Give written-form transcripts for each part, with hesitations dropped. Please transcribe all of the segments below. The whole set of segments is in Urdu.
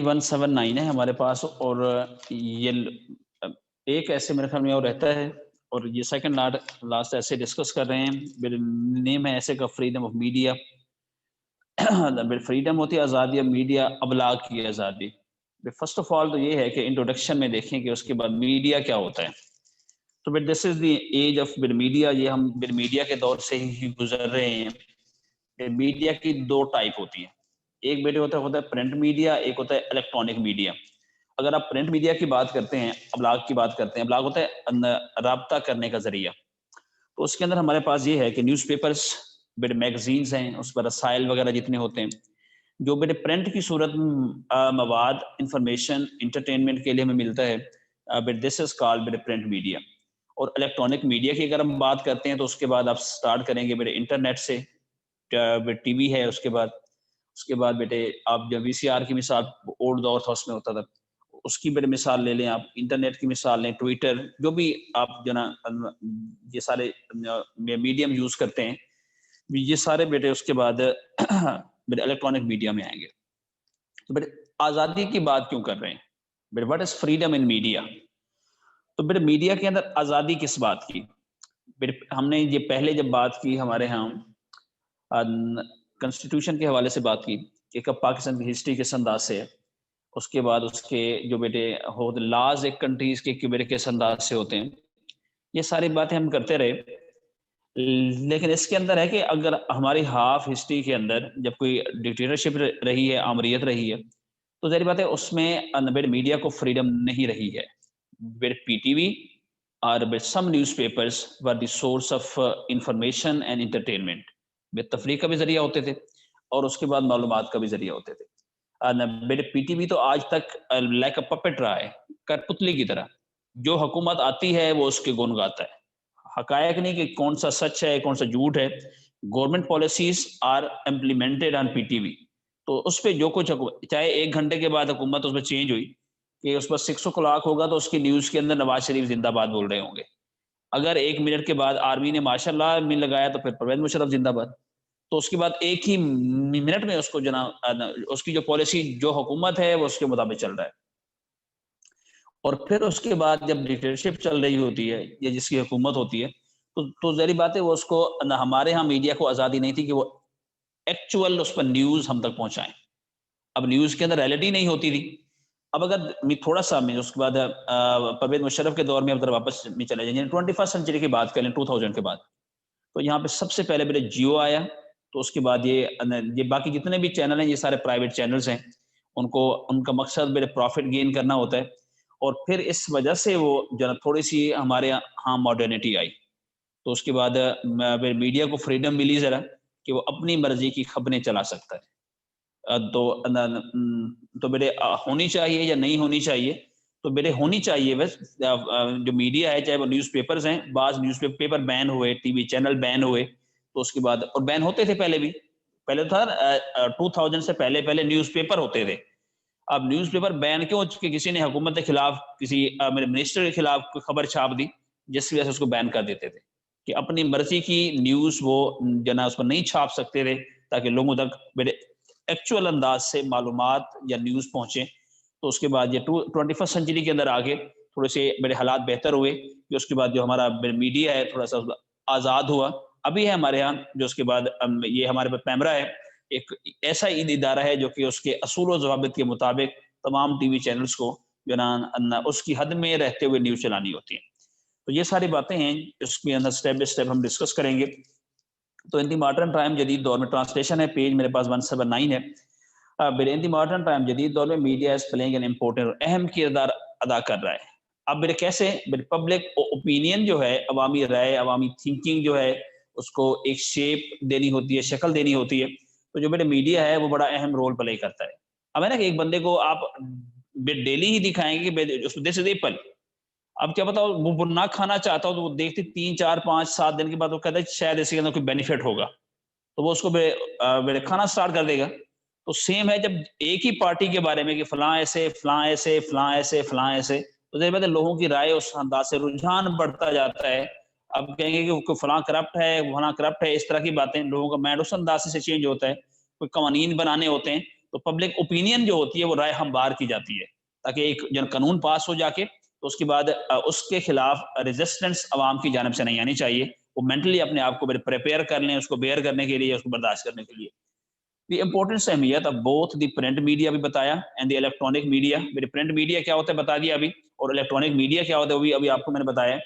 179 ہے ہمارے پاس، اور یہ ایک ایسے میرے خیال میں اور رہتا ہے، اور یہ سیکنڈ لاسٹ ایسے ڈسکس کر رہے ہیں. نیم ہے ایسے کا فریڈم آف میڈیا. فریڈم ہوتی ہے آزادی آف میڈیا، ابلاغ کی آزادی. فرسٹ آف آل تو یہ ہے کہ انٹروڈکشن میں دیکھیں کہ اس کے بعد میڈیا کیا ہوتا ہے. تو this is the age of media. یہ ہم میڈیا کے دور سے ہی گزر رہے ہیں. میڈیا کی دو ٹائپ ہوتی ہیں. ایک بیٹے ہوتا ہے پرنٹ میڈیا، ایک ہوتا ہے الیکٹرانک میڈیا. اگر آپ پرنٹ میڈیا کی بات کرتے ہیں، ابلاغ کی بات کرتے ہیں، ابلاغ ہوتا ہے رابطہ کرنے کا ذریعہ. تو اس کے اندر ہمارے پاس یہ ہے کہ نیوز پیپرز، بڑے میگزینز ہیں، اس پر رسائل وغیرہ جتنے ہوتے ہیں، جو بڑے پرنٹ کی صورت مواد انفارمیشن انٹرٹینمنٹ کے لیے ہمیں ملتا ہے. دس از کالڈ بڑے پرنٹ میڈیا. اور الیکٹرانک میڈیا کی اگر ہم بات کرتے ہیں تو اس کے بعد آپ سٹارٹ کریں گے بڑے انٹرنیٹ سے. ٹی وی ہے، اس کے بعد بیٹے آپ جب وی سی آر کی مثال اولڈ دور تھا اس میں ہوتا تھا، اس کی بڑے مثال لے لیں آپ. انٹرنیٹ کی مثال لیں، ٹویٹر، جو بھی آپ جو نا یہ سارے میڈیم یوز کرتے ہیں، یہ سارے بیٹے اس کے بعد بیٹے الیکٹرانک میڈیا میں آئیں گے. تو بیٹے آزادی کی بات کیوں کر رہے ہیں؟ بیٹے what is freedom in media? تو بیٹے میڈیا کے اندر آزادی کس بات کی؟ بیٹے ہم نے یہ پہلے جب بات کی ہمارے ہاں کنسٹیٹیوشن کے حوالے سے بات کی کہ کب پاکستان کی ہسٹری کس انداز سے ہے، اس کے بعد اس کے جو بیٹے لاز ایک کنٹریز کے بیٹے کس انداز سے ہوتے ہیں، یہ ساری باتیں ہم کرتے رہے. لیکن اس کے اندر ہے کہ اگر ہماری ہاف ہسٹری کے اندر جب کوئی ڈکٹیٹرشپ رہی ہے، آمریت رہی ہے، تو ظاہر بات ہے اس میں میڈیا کو فریڈم نہیں رہی ہے. پی ٹی وی اور some news papers were the source of information and entertainment. تفریح کا بھی ذریعہ ہوتے تھے اور اس کے بعد معلومات کا بھی ذریعہ ہوتے تھے. پی ٹی وی تو آج تک لائک اے پپٹ رہا ہے، کٹ پتلی کی طرح. جو حکومت آتی ہے وہ اس کے گن گاتا ہے. حقائق نہیں کہ کون سا سچ ہے کون سا جھوٹ ہے. Government policies are implemented on P T V. تو اس پہ جو کچھ چاہے 1 گھنٹے کے بعد حکومت اس پہ چینج ہوئی کہ اس پر 6 o'clock ہوگا تو اس کی نیوز کے اندر نواز شریف زندہ باد بول رہے ہوں گے. اگر 1 منٹ کے بعد آرمی نے ماشاء اللہ من لگایا تو پھر پرویز مشرف زندہ باد. تو اس کے بعد ایک ہی منٹ میں اس کو اس کی جو پالیسی جو حکومت ہے وہ اس کے مطابق چل رہا ہے. اور پھر اس کے بعد جب ڈکٹیٹرشپ چل رہی ہوتی ہے یا جس کی حکومت ہوتی ہے تو ظاہری بات ہے وہ اس کو ہمارے ہاں میڈیا کو آزادی نہیں تھی کہ وہ ایکچوئل اس پر نیوز ہم تک پہنچائیں. اب نیوز کے اندر ریئلٹی نہیں ہوتی تھی. اب اگر تھوڑا سا میں اس کے بعد پرویز مشرف کے دور میں اب واپس میں چلے جائیں، 21st سینچری کی بات کریں 2000 کے بعد، تو یہاں پہ سب سے پہلے میرے جیو آیا. تو اس کے بعد یہ باقی جتنے بھی چینل ہیں یہ سارے پرائیویٹ چینلز ہیں، ان کا مقصد میرے پروفٹ گین کرنا ہوتا ہے. اور پھر اس وجہ سے وہ جو تھوڑی سی ہمارے ہاں ماڈرنٹی آئی. تو اس کے بعد میڈیا کو فریڈم ملی ذرا کہ وہ اپنی مرضی کی خبریں چلا سکتا ہے. تو بیٹے ہونی چاہیے یا نہیں ہونی چاہیے؟ تو بیٹے ہونی چاہیے. بس جو میڈیا ہے چاہے وہ نیوز پیپرز ہیں، بعض نیوز پیپر بین ہوئے، ٹی وی چینل بین ہوئے. تو اس کے بعد اور بین ہوتے تھے پہلے بھی، پہلے تھا 2000 سے پہلے نیوز پیپر ہوتے تھے. اب نیوز پیپر بین کیوں کہ کسی نے حکومت کے خلاف کسی میرے منسٹر کے خلاف کوئی خبر چھاپ دی جس وجہ سے اس کو بین کر دیتے تھے کہ اپنی مرضی کی نیوز وہ جنا اس پر نہیں چھاپ سکتے تھے تاکہ لوگوں تک میرے ایکچوئل انداز سے معلومات یا نیوز پہنچے. تو اس کے بعد یہ 21st سینچری کے اندر آگے تھوڑے سے بڑے حالات بہتر ہوئے کہ اس کے بعد جو ہمارا میڈیا ہے تھوڑا سا آزاد ہوا. ابھی ہے ہمارے ہاں جو اس کے بعد یہ ہمارے پاس پیمرا ہے، ایک ایسا ادارہ ہے جو کہ اس کے اصول و ضوابط کے مطابق تمام ٹی وی چینلز کو جو نا اس کی حد میں رہتے ہوئے نیوز چلانی ہوتی ہیں. تو یہ ساری باتیں ہیں اس کے اندر اسٹیپ بائی اسٹیپ ہم ڈسکس کریں گے. تو ان دی ماڈرن ٹائم جدید دور میں ٹرانسلیشن ہے، پیج میرے پاس 179 ہے. ان دی ماڈرن ٹائم جدید دور میں media is playing an important اہم کردار ادا کر رہا ہے. اب میرے کیسے پبلک اوپینین جو ہے، عوامی رائے، عوامی تھنکنگ جو ہے اس کو ایک شیپ دینی ہوتی ہے، شکل دینی ہوتی ہے. تو جو میرے میڈیا ہے وہ بڑا اہم رول پلے کرتا ہے. اب ہے نا کہ ایک بندے کو آپ ڈیلی ہی دکھائیں گے کہ دس از ایپل، اب کیا بتاؤ وہ نہ کھانا چاہتا ہو تو وہ دیکھتے 3 4 5 7 دن کے بعد وہ کہتا ہے شاید اس کے اندر کوئی بینیفٹ ہوگا تو وہ اس کو کھانا سٹارٹ کر دے گا. تو سیم ہے جب ایک ہی پارٹی کے بارے میں کہ فلاں ایسے فلاں ایسے فلاں ایسے فلاں ایسے، تو ظاہر بات ہے لوگوں کی رائے اس انداز سے رجحان بڑھتا جاتا ہے. اب کہیں گے کہ فلاں کرپٹ ہے، فلاں کرپٹ ہے، اس طرح کی باتیں لوگوں کا مائنڈ اس انداز سے چینج ہوتا ہے. کوئی قوانین بنانے ہوتے ہیں تو پبلک اوپینین جو ہوتی ہے وہ رائے ہموار کی جاتی ہے تاکہ ایک جو قانون پاس ہو جا کے تو اس کے بعد اس کے خلاف ریزسٹنس عوام کی جانب سے نہیں آنی چاہیے. وہ مینٹلی اپنے آپ کو پریپیئر کر لیں اس کو بیئر کرنے کے لیے, اس کو برداشت کرنے کے لیے. دی امپورٹنس اہمیت اب بوتھ دی پرنٹ میڈیا بھی بتایا اینڈ دی الیکٹرانک میڈیا. میرے پرنٹ میڈیا کیا ہوتا ہے بتا دیا ابھی, اور الیکٹرانک میڈیا کیا ہوتا ہے وہ بھی ابھی آپ کو میں نے بتایا.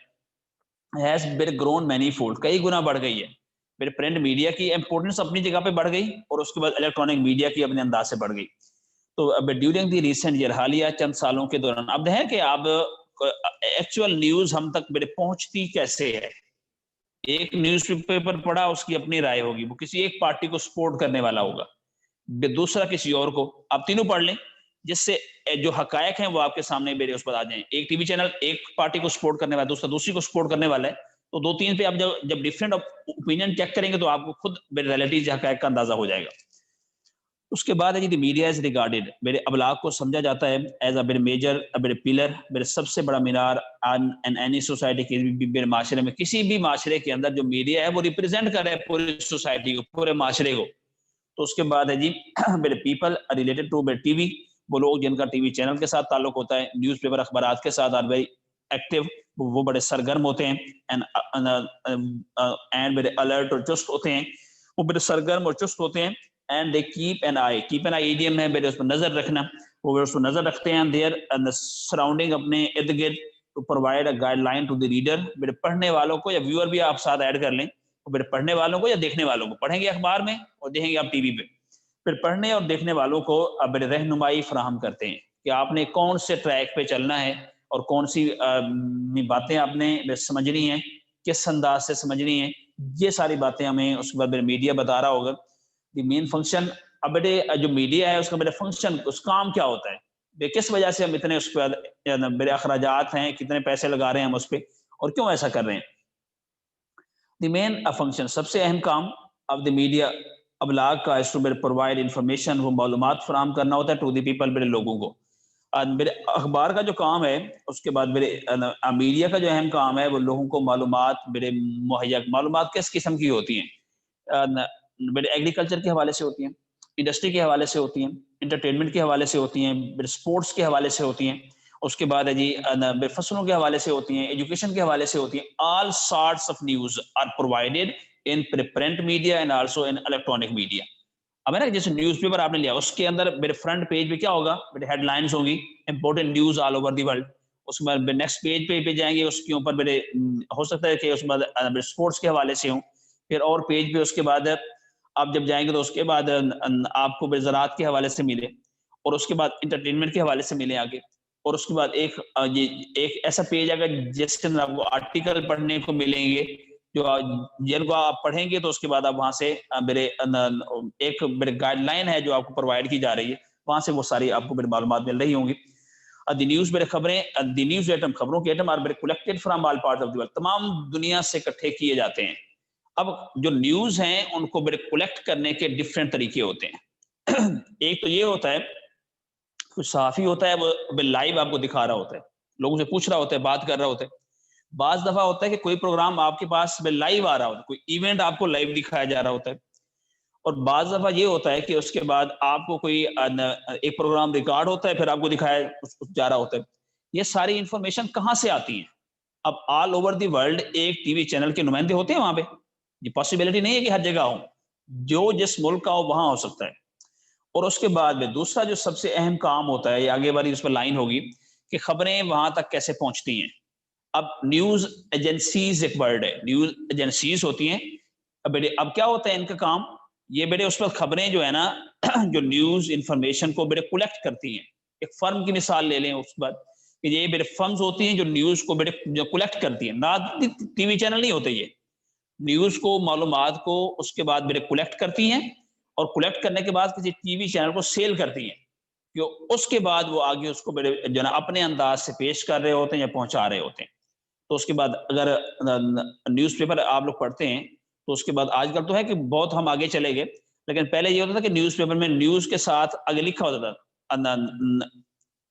Has been grown many fold, کئی گنا بڑھ گئی ہے. میرے پرنٹ میڈیا کی امپورٹنس اپنی جگہ پہ بڑھ گئی اور اس کے بعد الیکٹرانک میڈیا کی اپنے انداز سے بڑھ گئی. تو اب ڈیورنگ دی ریسنٹ ایئر, حالیہ چند سالوں کے دوران اب ہے کہ اب ایکچوئل نیوز ہم تک میرے پہنچتی کیسے ہے. ایک نیوز پیپر پڑھا اس کی اپنی رائے ہوگی, وہ کسی ایک پارٹی کو سپورٹ کرنے والا ہوگا, دوسرا کسی اور کو. آپ تینوں پڑھ لیں جس سے جو حقائق ہیں وہ آپ کے سامنے میرے اس پر آ جائیں. ایک ٹی وی چینل ایک پارٹی کو سپورٹ کرنے والا, دوسرا دوسری کو سپورٹ کرنے والا ہے, تو دو تین پہ آپ جب ڈفرینٹ اوپینین چیک کریں گے تو آپ کو خود میرے ریلیٹیز حقائق کا اندازہ ہو جائے گا. اس کے بعد ہے جی میڈیا از ریگارڈیڈ, میرے ابلاغ کو سمجھا جاتا ہے ایز اے میجر پلر, میرے سب سے بڑا مینار ان اینی سوسائٹی کے میرے معاشرے میں. کسی بھی معاشرے کے اندر جو میڈیا ہے وہ ریپرزینٹ کر رہا ہے پوری سوسائٹی کو, پورے معاشرے کو. تو اس کے بعد ہے جی میرے پیپل ریلیٹڈ ٹو میرے ٹی وی, وہ لوگ جن کا ٹی وی چینل کے ساتھ تعلق ہوتا ہے, نیوز پیپر اخبارات کے ساتھ آر ویری ایکٹیو, وہ بڑے سرگرم ہوتے ہیں اینڈ میرے الرٹ اور چست ہوتے ہیں, وہ بڑے سرگرم اور چست ہوتے ہیں. And they keep an eye, keep an eye idiom ہے میرے اس پر نظر رکھنا, وہ اس پر نظر رکھتے ہیں دیر سراؤنڈنگ اپنے ارد گرد, to provide a guideline to the reader, میرے پڑھنے والوں کو یا ویور بھی آپ ساتھ ایڈ کر لیں, میرے پڑھنے والوں کو یا دیکھنے والوں کو, پڑھیں گے اخبار میں اور دیکھیں گے آپ ٹی وی پہ, پھر پڑھنے اور دیکھنے والوں کو اب رہنمائی فراہم کرتے ہیں کہ آپ نے کون سے ٹریک پہ چلنا ہے اور کون سی باتیں آپ نے سمجھنی ہیں, کس انداز سے سمجھنی ہے. یہ ساری باتیں ہمیں اس کے بعد میڈیا بتا رہا ہوگا. دی مین فنکشن, اب بیٹے جو میڈیا ہے اس کا میرے فنکشن, اس کام کیا ہوتا ہے, کس وجہ سے ہم اتنے اس پہ میرے اخراجات ہیں, کتنے پیسے لگا رہے ہیں ہم اس پہ, اور کیوں ایسا کر رہے ہیں. دی مین فنکشن, سب سے اہم کام آف دی میڈیا ابلاغ کا اس ٹو پرووائڈ انفارمیشن, وہ معلومات فراہم کرنا ہوتا ہے ٹو دی پیپل, میرے لوگوں کو. میرے اخبار کا جو کام ہے, اس کے بعد میرے میڈیا کا جو اہم کام ہے وہ لوگوں کو معلومات میرے مہیا, معلومات کس قسم کی ہوتی ہیں, میرے ایگریکلچر کے حوالے سے ہوتی ہیں, انڈسٹری کے حوالے سے ہوتی ہیں, انٹرٹینمنٹ کے حوالے سے ہوتی ہیں, میرے اسپورٹس کے حوالے سے ہوتی ہیں, اس کے بعد ہے جی فصلوں کے حوالے سے ہوتی ہیں, ایجوکیشن کے حوالے سے ہوتی ہیں. All sorts of news are provided in print media and also in electronic media. اب ہے نا جیسے نیوز پیپر آپ نے لیا, اس کے اندر میرے فرنٹ پیج پہ کیا ہوگا, میرے ہیڈ لائنز ہوں گی, important news all over the world. اس کے بعد نیکسٹ پیج پہ جائیں گے, اس کے اوپر میرے ہو سکتا ہے کہ اس کے بعد اسپورٹس کے حوالے سے ہوں, پھر اور پیج پہ اس کے بعد آپ جب جائیں گے تو اس کے بعد آپ کو زراعت کے حوالے سے ملے, اور اس کے بعد انٹرٹینمنٹ کے حوالے سے ملے آگے, اور اس کے بعد ایک ایسا پیج آگا جس کے اندر آپ کو آرٹیکل پڑھنے کو ملیں گے, جو جن کو آپ پڑھیں گے تو اس کے بعد آپ وہاں سے ایک گائیڈ لائن ہے جو آپ کو پرووائڈ کی جا رہی ہے, وہاں سے وہ ساری آپ کو معلومات مل رہی ہوں گی. دی نیوز میرے خبریں, دی نیوز ایٹم, خبروں کے item are collected from all parts of the world, تمام دنیا سے اکٹھے کیے جاتے ہیں. اب جو نیوز ہیں ان کو کلیکٹ کرنے کے ڈفرینٹ طریقے ہوتے ہیں. ایک تو یہ ہوتا ہے کچھ صحافی ہوتا ہے وہ لائیو آپ کو دکھا رہا ہوتا ہے, لوگوں سے پوچھ رہا ہوتا ہے, بات کر رہا ہوتا ہے. بعض دفعہ ہوتا ہے کہ کوئی پروگرام آپ کے پاس لائیو آ رہا ہوتا ہے, کوئی ایونٹ آپ کو لائیو دکھایا جا رہا ہوتا ہے. اور بعض دفعہ یہ ہوتا ہے کہ اس کے بعد آپ کو کوئی ایک پروگرام ریکارڈ ہوتا ہے, پھر آپ کو دکھایا جا رہا ہوتا ہے. یہ ساری انفارمیشن کہاں سے آتی ہیں؟ اب آل اوور دی ورلڈ ایک ٹی وی چینل کے نمائندے ہوتے ہیں وہاں پہ, یہ پاسبلٹی نہیں ہے کہ ہر جگہ ہو, جو جس ملک کا ہو وہاں ہو سکتا ہے. اور اس کے بعد میں دوسرا جو سب سے اہم کام ہوتا ہے, یہ آگے والی اس پر لائن ہوگی کہ خبریں وہاں تک کیسے پہنچتی ہیں. اب نیوز ایجنسیز ایک ورڈ ہے, نیوز ایجنسیز ہوتی ہیں. اب کیا ہوتا ہے ان کا کام, یہ بیٹے اس پر خبریں جو ہے نا جو نیوز انفارمیشن کو بیٹے کلیکٹ کرتی ہیں. ایک فرم کی مثال لے لیں اس پر, کہ یہ بیٹے فرمز ہوتی ہیں جو نیوز کو بیٹے جو کلیکٹ کرتی ہیں, نہ ٹی وی چینل نہیں ہوتے, یہ نیوز کو معلومات کو اس کے بعد میرے کلیکٹ کرتی ہیں, اور کلیکٹ کرنے کے بعد کسی ٹی وی چینل کو سیل کرتی ہیں, جو اس کے بعد وہ آگے اس کو میرے جو نا اپنے انداز سے پیش کر رہے ہوتے ہیں یا پہنچا رہے ہوتے ہیں. تو اس کے بعد اگر نیوز پیپر آپ لوگ پڑھتے ہیں تو اس کے بعد آج کل تو ہے کہ بہت ہم آگے چلے گئے, لیکن پہلے یہ ہوتا تھا کہ نیوز پیپر میں نیوز کے ساتھ آگے لکھا ہوتا تھا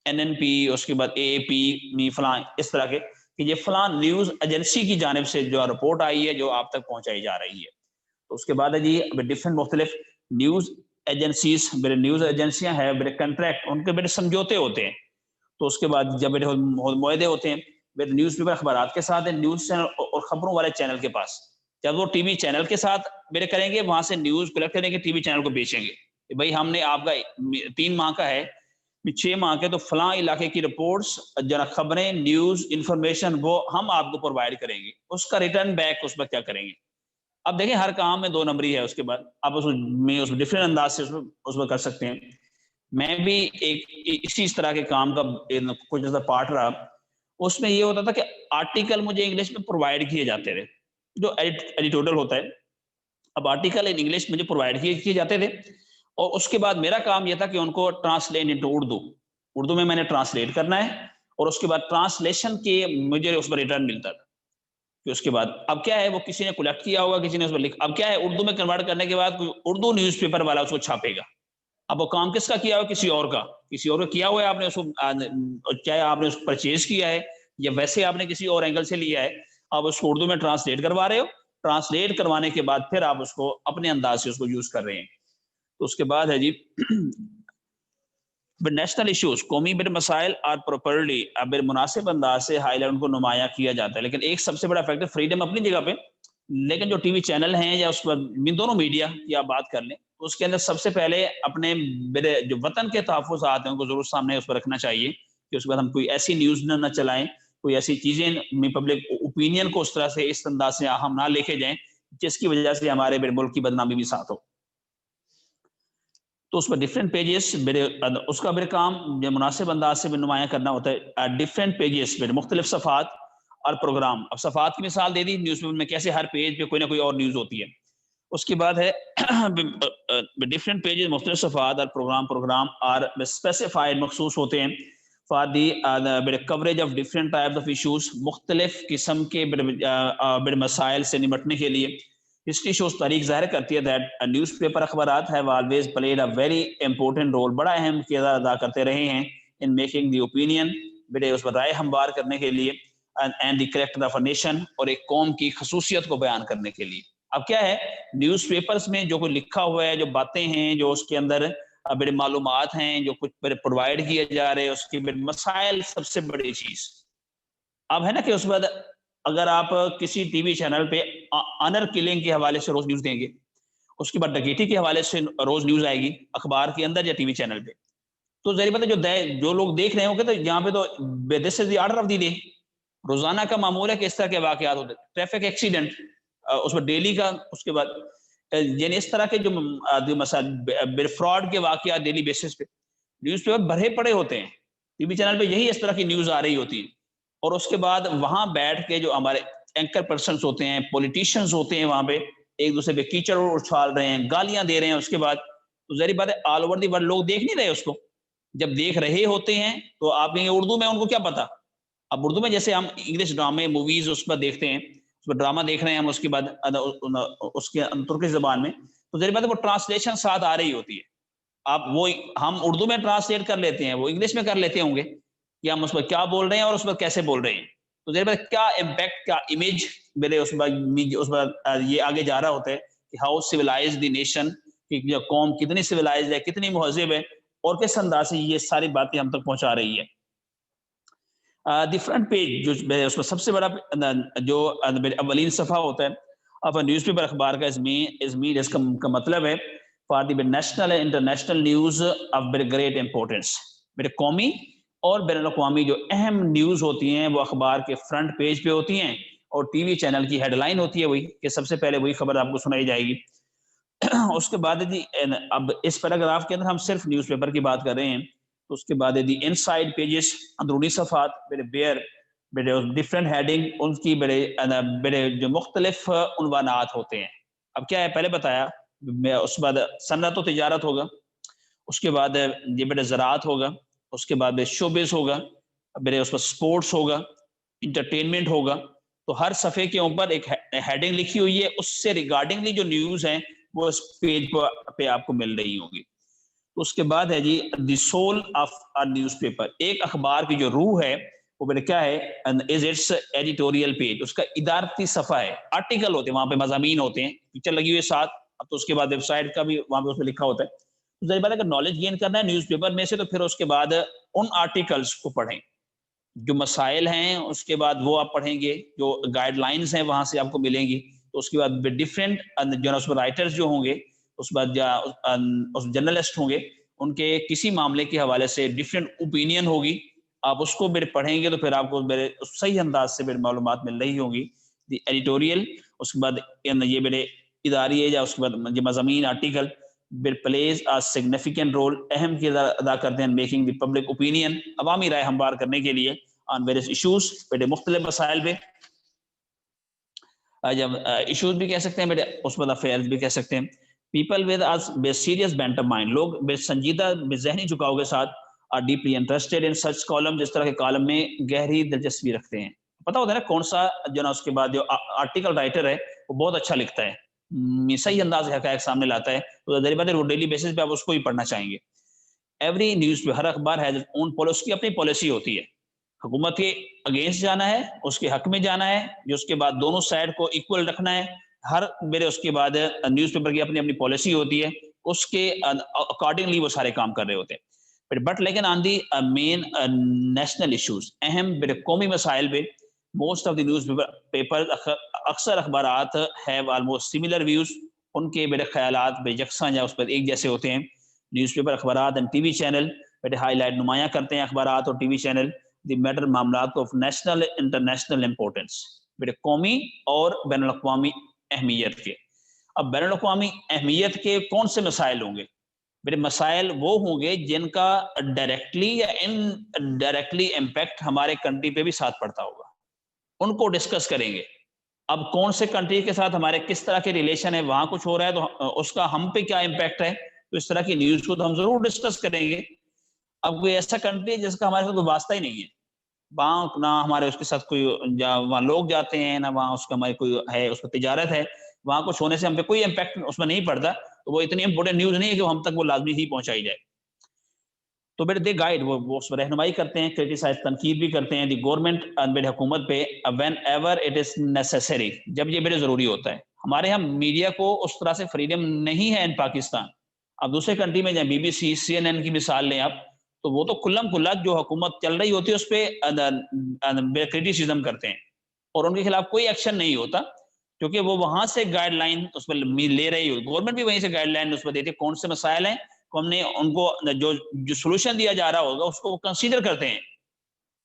NNP, اس کے بعد AAP فلاں, اس طرح کے کہ یہ فلاں نیوز ایجنسی کی جانب سے جو رپورٹ آئی ہے جو آپ تک پہنچائی جا رہی ہے. تو اس کے بعد ہے جی ڈفرینٹ مختلف نیوز ایجنسیز میرے نیوز ایجنسیاں ہیں میرے کنٹریکٹ ان کے میرے سمجھوتے ہوتے ہیں. تو اس کے بعد جب میرے معاہدے ہوتے ہیں میرے نیوز پیپر اخبارات کے ساتھ ہیں, نیوز چینل اور خبروں والے چینل کے پاس. جب وہ ٹی وی چینل کے ساتھ میرے کریں گے, وہاں سے نیوز کلیکٹ کریں گے, ٹی وی چینل کو بیچیں گے کہ بھائی ہم نے آپ کا 3 ماہ کا ہے 6 ماہ کے, تو فلاں علاقے کی رپورٹس جنا خبریں نیوز انفارمیشن وہ ہم آپ کو پرووائڈ کریں گے, اس کا ریٹرن بیک اس پر کیا کریں گے. اب دیکھیں ہر کام میں 2 نمبری ہے, اس کے بعد آپ اس ڈفرینٹ انداز سے اس میں کر سکتے ہیں. میں بھی ایک اسی طرح کے کام کا کچھ جیسا پارٹ رہا. اس میں یہ ہوتا تھا کہ آرٹیکل مجھے انگلش میں پرووائڈ کیے جاتے تھے جو ایڈیٹوریل ہوتا ہے. اب آرٹیکل ان انگلش مجھے پرووائڈ کیے جاتے تھے, اور اس کے بعد میرا کام یہ تھا کہ ان کو ٹرانسلیٹ انٹو اردو میں نے ٹرانسلیٹ کرنا ہے, اور اس کے بعد ٹرانسلیشن کے مجھے اس پر ریٹرن ملتا تھا. کہ اس کے بعد اب کیا ہے وہ کسی نے کلیکٹ کیا ہوگا, کسی نے اس پر لکھ, اب کیا ہے اردو میں کنورٹ کرنے کے بعد کوئی اردو نیوز پیپر والا اس کو چھاپے گا. اب وہ کام کس کا کیا ہوا, کسی اور کا کیا ہوا ہے, آپ نے اس کو چاہے آپ نے اس کو پرچیز کیا ہے یا ویسے آپ نے کسی اور اینگل سے لیا ہے, آپ اس کو اردو میں ٹرانسلیٹ کروا رہے ہو, ٹرانسلیٹ کروانے کے بعد پھر آپ اس کو اپنے انداز سے اس کو یوز کر رہے ہیں. تو اس کے بعد ہے جی نیشنل ایشوز, قومی بڑے مسائل اور پراپرلی اب مناسب انداز سے ہائی لائٹ کو نمایاں کیا جاتا ہے. لیکن ایک سب سے بڑا فیکٹر فریڈم اپنی جگہ پہ, لیکن جو ٹی وی چینل ہیں یا اس پر دونوں میڈیا کی آپ بات کر لیں, تو اس کے اندر سب سے پہلے اپنے جو وطن کے تحفظات ہیں ان کو ضرور سامنے اس پر رکھنا چاہیے کہ اس کے بعد ہم کوئی ایسی نیوز نہ چلائیں, کوئی ایسی چیزیں پبلک اوپینین کو اس طرح سے اس انداز سے ہم نہ لے کے جائیں جس کی وجہ سے ہمارے ملک کی بدنامی بھی ساتھ ہو. تو اس پر ڈفرینٹ پیجز اس کا میرے کام مناسب انداز سے نمایاں کرنا ہوتا ہے. ڈفرینٹ پیجز مختلف صفحات اور پروگرام. اب صفحات کی مثال دے دی, نیوز پیپر میں کیسے ہر پیج پہ کوئی نہ کوئی اور نیوز ہوتی ہے. اس کے بعد ہے ڈفرینٹ پیجز مختلف صفحات اور پروگرام اور اسپیسیفائڈ مخصوص ہوتے ہیں for the coverage of different type of issues, مختلف قسم کے مسائل سے نمٹنے کے لیے. ہسٹری شوز تاریخ ظاہر کرتی ہے دیٹ نیوز پیپر اخبارات have always played a very important role, بڑا اہم کردار ادا کرتے رہے ہیں in making the opinion, اس پر رائے ہموار کرنے کے لیے, and the character of a nation, اور ایک قوم کی خصوصیت کو بیان کرنے کے لیے. اب کیا ہے نیوز پیپرز میں جو کوئی لکھا ہوا ہے, جو باتیں ہیں, جو اس کے اندر بڑے معلومات ہیں, جو کچھ پرووائڈ کیے جا رہے ہیں, اس کے مسائل سب سے بڑی چیز. اب ہے نا کہ اس بعد اگر آپ کسی ٹی وی چینل پہ آنر کلنگ کے حوالے سے روز نیوز دیں گے, اس کے بعد ڈکیتی کے حوالے سے روز نیوز آئے گی اخبار کے اندر یا ٹی وی چینل پہ, تو ظاہر بات ہے جو لوگ دیکھ رہے ہوں گے تو یہاں پہ تو this is the order of the day, روزانہ کا معمول ہے کہ اس طرح کے واقعات ہوتے ہیں. ٹریفک ایکسیڈنٹ اس پر ڈیلی کا, اس کے بعد یعنی اس طرح کے جو فراڈ کے واقعات ڈیلی بیسس پہ نیوز پیپر بھرے پڑے ہوتے ہیں. ٹی وی چینل پہ یہی اس طرح کی نیوز آ رہی ہوتی ہے, اور اس کے بعد وہاں بیٹھ کے جو ہمارے اینکر پرسنز ہوتے ہیں, پولیٹیشینز ہوتے ہیں, وہاں پہ ایک دوسرے پہ کیچڑ اچھال رہے ہیں, گالیاں دے رہے ہیں. اس کے بعد تو ظاہر بات ہے آل اوور دی ورلڈ لوگ دیکھ نہیں رہے اس کو, جب دیکھ رہے ہوتے ہیں تو آپ کہیں اردو میں ان کو کیا پتا. اب اردو میں جیسے ہم انگلش ڈرامے موویز اس پر دیکھتے ہیں, اس پر ڈرامہ دیکھ رہے ہیں ہم, اس کے بعد اس کے ترکش زبان میں, تو ظاہر بات ہے وہ ٹرانسلیشن ساتھ آ رہی ہوتی ہے. آپ وہ ہم اردو میں ٹرانسلیٹ کر لیتے ہیں, وہ انگلش میں کر لیتے ہوں گے کہ ہم اس پر کیا بول رہے ہیں اور اس پر کیسے بول رہے ہیں. تو ظاہر بات کیا امپیکٹ, کیا امیج میرے اس پر یہ آگے جا رہا ہوتا ہے کہ ہاؤ سویلائزڈ دی نیشن, کہ قوم کتنی سویلائزڈ ہے, کتنی مہذب ہے, اور کس انداز سے یہ ساری باتیں ہم تک پہنچا رہی ہے. دی فرنٹ پیج جو اس میں سب سے بڑا جو اولین صفحہ ہوتا ہے اب نیوز پیپر اخبار کا اس کا مطلب ہے for the national international news of great importance. میرے قومی اور بین الاقوامی جو اہم نیوز ہوتی ہیں وہ اخبار کے فرنٹ پیج پہ ہوتی ہیں, اور ٹی وی چینل کی ہیڈ لائن ہوتی ہے وہی کہ سب سے پہلے وہی خبر آپ کو سنائی جائے گی. اس کے بعد جی اب اس پیراگراف کے اندر ہم صرف نیوز پیپر کی بات کر رہے ہیں, تو اس کے بعد دی ان سائڈ پیجز, اندرونی صفحات بیئر ڈفرینٹ ہیڈنگ, ان کی بڑے جو مختلف عنوانات ہوتے ہیں. اب کیا ہے پہلے بتایا, اس کے بعد صنعت و تجارت ہوگا, اس کے بعد یہ بڑے زراعت ہوگا, اس کے بعد شوبز ہوگا, میرے اس پر سپورٹس ہوگا, انٹرٹینمنٹ ہوگا. تو ہر صفحے کے اوپر ایک ہیڈنگ لکھی ہوئی ہے, اس سے ریگارڈنگلی جو نیوز ہیں وہ اس پیج پہ آپ کو مل رہی ہوں گی. تو اس کے بعد ہے جی the soul of a newspaper, ایک اخبار کی جو روح ہے وہ میرے کیا ہے, از اٹس ایڈیٹوریل پیج, اس کا ادارتی صفحہ ہے. آرٹیکل ہوتے ہیں وہاں پہ, مضامین ہوتے ہیں, پکچر لگی ہوئی ساتھ. اب تو اس کے بعد ویب سائٹ کا بھی وہاں پہ اس پہ لکھا ہوتا ہے ظاہر بات ہے اگر نالج گین کرنا ہے نیوز پیپر میں سے تو پھر اس کے بعد ان آرٹیکلس کو پڑھیں جو مسائل ہیں، اس کے بعد وہ آپ پڑھیں گے، جو گائیڈ لائنز ہیں وہاں سے آپ کو ملیں گی، تو اس کے بعد ڈفرینٹ جو ہے اس میں رائٹرز جو ہوں گے، اس کے بعد جرنلسٹ ہوں گے، ان کے کسی معاملے کے حوالے سے ڈفرینٹ اوپینین ہوگی، آپ اس کو میرے پڑھیں گے تو پھر آپ کو میرے صحیح انداز سے میرے معلومات مل رہی ہوں گی. دی ایڈیٹوریل، اس کے بعد یہ میرے اداری ہے یا اس کے بعد یہ مضامین article plays a significant role, اہم کردار ادا کرتے ہیں میکنگ دی پبلک اوپینین، عوامی رائے ہموار کرنے کے لیے آن ویریس ایشوز، بیٹے مختلف مسائل پہ. جب ایشوز بھی کہہ سکتے ہیں بیٹے، اس بعد افیئرز بھی کہہ سکتے ہیں. People with serious bent of mind, لوگ بے سنجیدہ بے ذہنی جھکاؤ کے ساتھ are deeply interested in such column, جس طرح کے کالم میں گہری دلچسپی رکھتے ہیں. پتہ ہوتا ہے نا کون سا جو نا اس کے بعد جو آرٹیکل رائٹر ہے وہ بہت اچھا لکھتا ہے، صحیح انداز سے حقائق سامنے لاتا ہے، تو ظاہر بات ہے وہ ڈیلی بیسس پہ آپ اس کو ہی پڑھنا چاہیں گے. ایوری نیوز پہ ہر اخبار ہے اون پالیسی، اپنی پالیسی ہوتی ہے، حکومت کے اگینسٹ جانا ہے، اس کے حق میں جانا ہے، جو اس کے بعد دونوں سائڈ کو ایکول رکھنا ہے. ہر میرے اس کے بعد نیوز پیپر کی اپنی اپنی پالیسی ہوتی ہے، اس کے اکارڈنگلی وہ سارے کام کر رہے ہوتے ہیں. بٹ لیکن آن دی مین نیشنل ایشوز، اہم میرے قومی مسائل پہ most of the news paper, اکثر اخبارات ہیو آلموسٹ سملر ویوز، ان کے میرے خیالات بے یکساں یا اس پر ایک جیسے ہوتے ہیں. نیوز پیپر، اخبارات اینڈ ٹی وی چینل بیٹے ہائی لائٹ نمایاں کرتے ہیں اخبارات اور T V channel the matter معاملات آف نیشنل انٹرنیشنل امپورٹنس، بیٹے قومی اور بین الاقوامی اہمیت کے. اب بین الاقوامی اہمیت کے کون سے مسائل ہوں گے؟ میرے مسائل وہ ہوں گے جن کا ڈائریکٹلی یا انڈائریکٹلی امپیکٹ ہمارے کنٹری پہ بھی ساتھ پڑتا ہوگا، ان کو ڈسکس کریں گے. اب کون سے کنٹری کے ساتھ ہمارے کس طرح کے ریلیشن ہے، وہاں کچھ ہو رہا ہے تو اس کا ہم پہ کیا امپیکٹ ہے، تو اس طرح کی نیوز کو تو ہم ضرور ڈسکس کریں گے. اب کوئی ایسا کنٹری ہے جس کا ہمارے ساتھ کوئی واسطہ ہی نہیں ہے، وہاں نہ ہمارے اس کے ساتھ کوئی وہاں لوگ جاتے ہیں، نہ وہاں اس کا ہماری کوئی ہے اس پر تجارت ہے، وہاں کچھ ہونے سے ہم پہ کوئی امپیکٹ اس میں نہیں پڑتا، تو وہ اتنی امپورٹنٹ نیوز نہیں ہے کہ ہم تک وہ لازمی ہی پہنچائی جائے. تو بیٹے دے گائیڈ، وہ اس پر رہنمائی کرتے ہیں، کرٹیسائز تنقید بھی کرتے ہیں دی گورنمنٹ، میرے حکومت پہ when ever it is necessary, جب یہ میرے ضروری ہوتا ہے. ہمارے یہاں میڈیا کو اس طرح سے فریڈم نہیں ہے ان پاکستان. اب دوسرے کنٹری میں جائیں، B B C, C N N کی مثال لیں آپ، تو وہ تو کلم کلا جو حکومت چل رہی ہوتی ہے اس پہ کرٹیسزم کرتے ہیں اور ان کے خلاف کوئی ایکشن نہیں ہوتا، کیونکہ وہ وہاں سے گائیڈ لائن اس پر لے رہی ہو، گورنمنٹ بھی وہیں سے گائیڈ لائن اس پر دیتی ہے کون سے مسائل ہیں، ہم نے ان کو جو سولوشن دیا جا رہا ہوگا اس کو وہ کنسیڈر کرتے ہیں.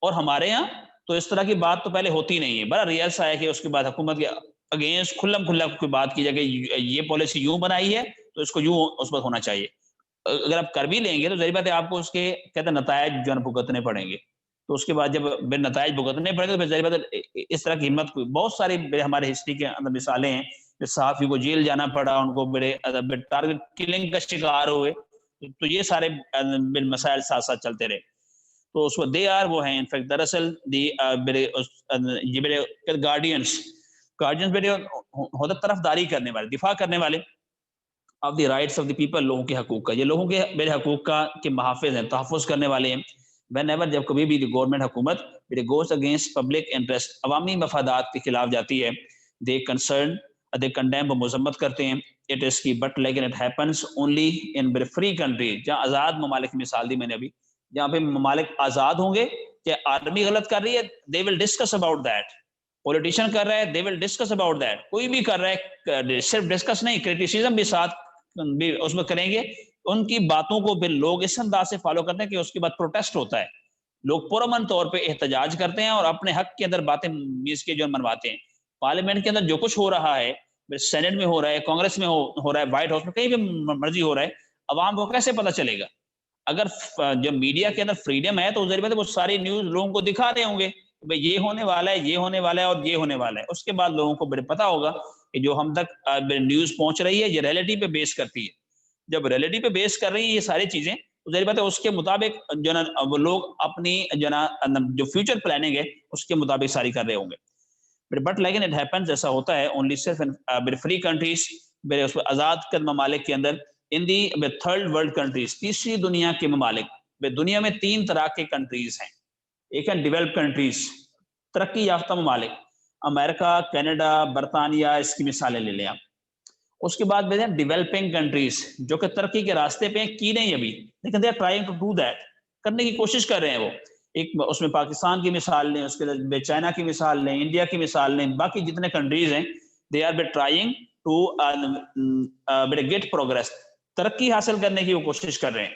اور ہمارے ہاں تو اس طرح کی بات تو پہلے ہوتی نہیں ہے، بڑا ریئر سا ہے کہ اس کے بعد حکومت کے اگینسٹ کھلم کھلا کوئی بات کی جائے کہ یہ پالیسی یوں بنائی ہے تو اس کو یوں اس پر ہونا چاہیے. اگر آپ کر بھی لیں گے تو ظاہر بات ہے آپ کو اس کے کہتے ہیں نتائج جو ہے بھگتنے پڑیں گے، تو اس کے بعد جب نتائج بھگتنے پڑیں گے تو ظاہر بات ہے اس طرح کی ہمت. بہت ساری ہمارے ہسٹری کے اندر مثالیں ہیں، صحافی کو جیل جانا پڑا، ان کو بڑے ٹارگٹ کلنگ کا شکار ہوئے، تو یہ سارے مسائل ساتھ ساتھ چلتے رہے. تو اس کو دے آر وہ ہیں انفیکٹ دراصل دی یہ میرے گارڈینس میرے ہوتا طرف داری کرنے والے، دفاع کرنے والے of the rights of the people, لوگوں کے حقوق کا، یہ لوگوں کے میرے حقوق کا کے محافظ ہیں، تحفظ کرنے والے ہیں. وین ایور جب کبھی بھی گورنمنٹ حکومت گوز اگینسٹ پبلک انٹرسٹ، عوامی مفادات کے خلاف جاتی ہے، دے کنسرن دے کنڈیم، وہ مذمت کرتے ہیں. اٹ از کی بٹ لیکن it happens only in free country, جہاں آزاد ممالک کی مثال دی میں نے ابھی، جہاں پہ ممالک آزاد ہوں گے کہ آرمی غلط کر رہی ہے they will discuss about that, politician کر رہا ہے they will discuss about that, کوئی بھی کر رہا ہے صرف ڈسکس نہیں، کرٹیسزم بھی ساتھ بھی اس میں کریں گے. ان کی باتوں کو بھی لوگ اس انداز سے فالو کرتے ہیں کہ اس کے بعد پروٹیسٹ ہوتا ہے، لوگ پرامن طور پہ احتجاج کرتے ہیں اور اپنے حق کے اندر باتیں میز کے جو منواتے ہیں. پارلیمنٹ کے اندر جو کچھ ہو رہا ہے، سینٹ میں ہو رہا ہے، کانگریس میں ہو رہا ہے، وائٹ ہاؤس میں کہیں بھی مرضی ہو رہا ہے، عوام کو کیسے پتہ چلے گا؟ اگر جب میڈیا کے اندر فریڈم ہے تو ظاہر بات ہے وہ ساری نیوز لوگوں کو دکھا رہے ہوں گے بھئی یہ ہونے والا ہے، یہ ہونے والا ہے اور یہ ہونے والا ہے. اس کے بعد لوگوں کو بڑے پتہ ہوگا کہ جو ہم تک نیوز پہنچ رہی ہے یہ ریئلٹی پہ بیس کرتی ہے. جب ریئلٹی پہ بیس کر رہی ہیں یہ ساری چیزیں تو ظاہر بات ہے اس کے مطابق جو نا وہ لوگ اپنی جو فیوچر پلاننگ ہے اس کے مطابق ساری کر رہے ہوں گے. بٹ لیکن اٹ ہیپنس، ایسا ہوتا ہے اونلی صرف فری کنٹریز، اس آزاد کر ممالک کے اندر، ان دی تھرڈ ورلڈ کنٹریز، تیسری دنیا کے ممالک. دنیا میں 3 طرح کے کنٹریز ہیں، ایک ہے ڈیولپ کنٹریز، ترقی یافتہ ممالک، امریکہ، کینیڈا، برطانیہ، اس کی مثالیں لے لیں آپ. اس کے بعد میں ڈیولپنگ کنٹریز جو کہ ترقی کے راستے پہ کی نہیں ابھی، لیکن they are trying to do that, کرنے کی کوشش کر رہے ہیں وہ. ایک اس میں پاکستان کی مثال لیں، اس کے بعد چائنا کی مثال لیں، انڈیا کی مثال لیں، باقی جتنے کنٹریز ہیں they are trying to get progress, ترقی حاصل کرنے کی وہ کوشش کر رہے ہیں.